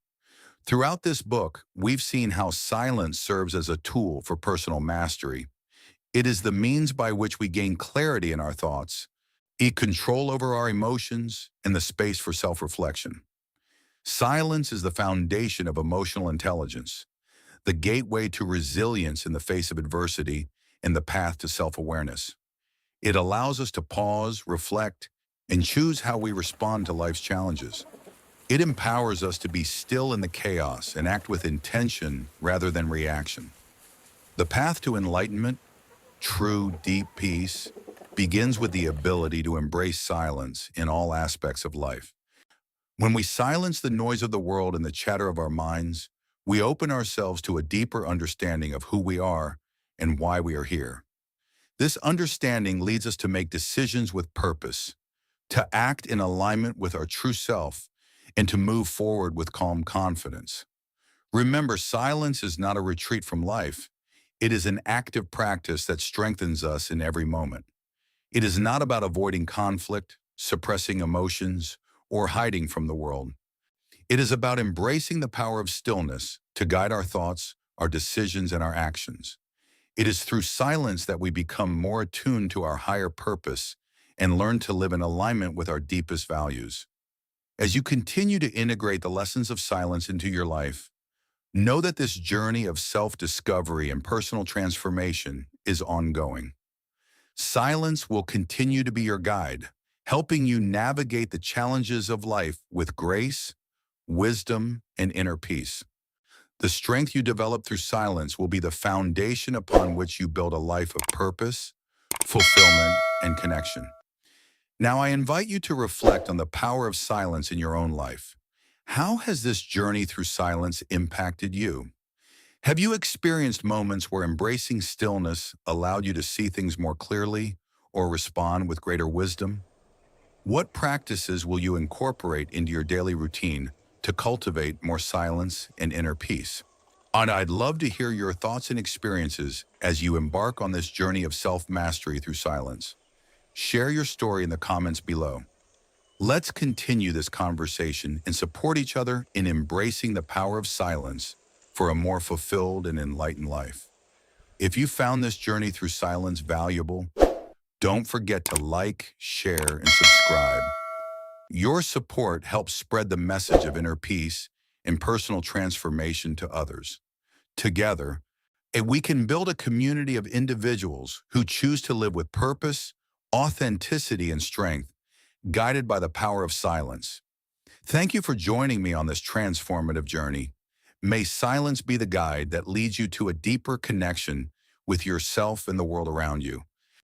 Throughout this book, we've seen how silence serves as a tool for personal mastery. It is the means by which we gain clarity in our thoughts, control over our emotions, and the space for self-reflection. Silence is the foundation of emotional intelligence, the gateway to resilience in the face of adversity, and the path to self-awareness. It allows us to pause, reflect, and choose how we respond to life's challenges. It empowers us to be still in the chaos and act with intention rather than reaction. The path to enlightenment, true, deep peace, begins with the ability to embrace silence in all aspects of life. When we silence the noise of the world and the chatter of our minds, we open ourselves to a deeper understanding of who we are and why we are here. This understanding leads us to make decisions with purpose, to act in alignment with our true self, and to move forward with calm confidence. Remember, silence is not a retreat from life. It is an active practice that strengthens us in every moment. It is not about avoiding conflict, suppressing emotions, or hiding from the world. It is about embracing the power of stillness to guide our thoughts, our decisions, and our actions. It is through silence that we become more attuned to our higher purpose and learn to live in alignment with our deepest values. As you continue to integrate the lessons of silence into your life, know that this journey of self-discovery and personal transformation is ongoing. Silence will continue to be your guide, helping you navigate the challenges of life with grace, wisdom, and inner peace. The strength you develop through silence will be the foundation upon which you build a life of purpose, fulfillment, and connection. Now, I invite you to reflect on the power of silence in your own life. How has this journey through silence impacted you? Have you experienced moments where embracing stillness allowed you to see things more clearly or respond with greater wisdom? What practices will you incorporate into your daily routine to cultivate more silence and inner peace? And I'd love to hear your thoughts and experiences as you embark on this journey of self-mastery through silence. Share your story in the comments below. Let's continue this conversation and support each other in embracing the power of silence for a more fulfilled and enlightened life. If you found this journey through silence valuable, don't forget to like, share, and subscribe. Your support helps spread the message of inner peace and personal transformation to others. Together, we can build a community of individuals who choose to live with purpose, authenticity, and strength, guided by the power of silence. Thank you for joining me on this transformative journey. May silence be the guide that leads you to a deeper connection with yourself and the world around you.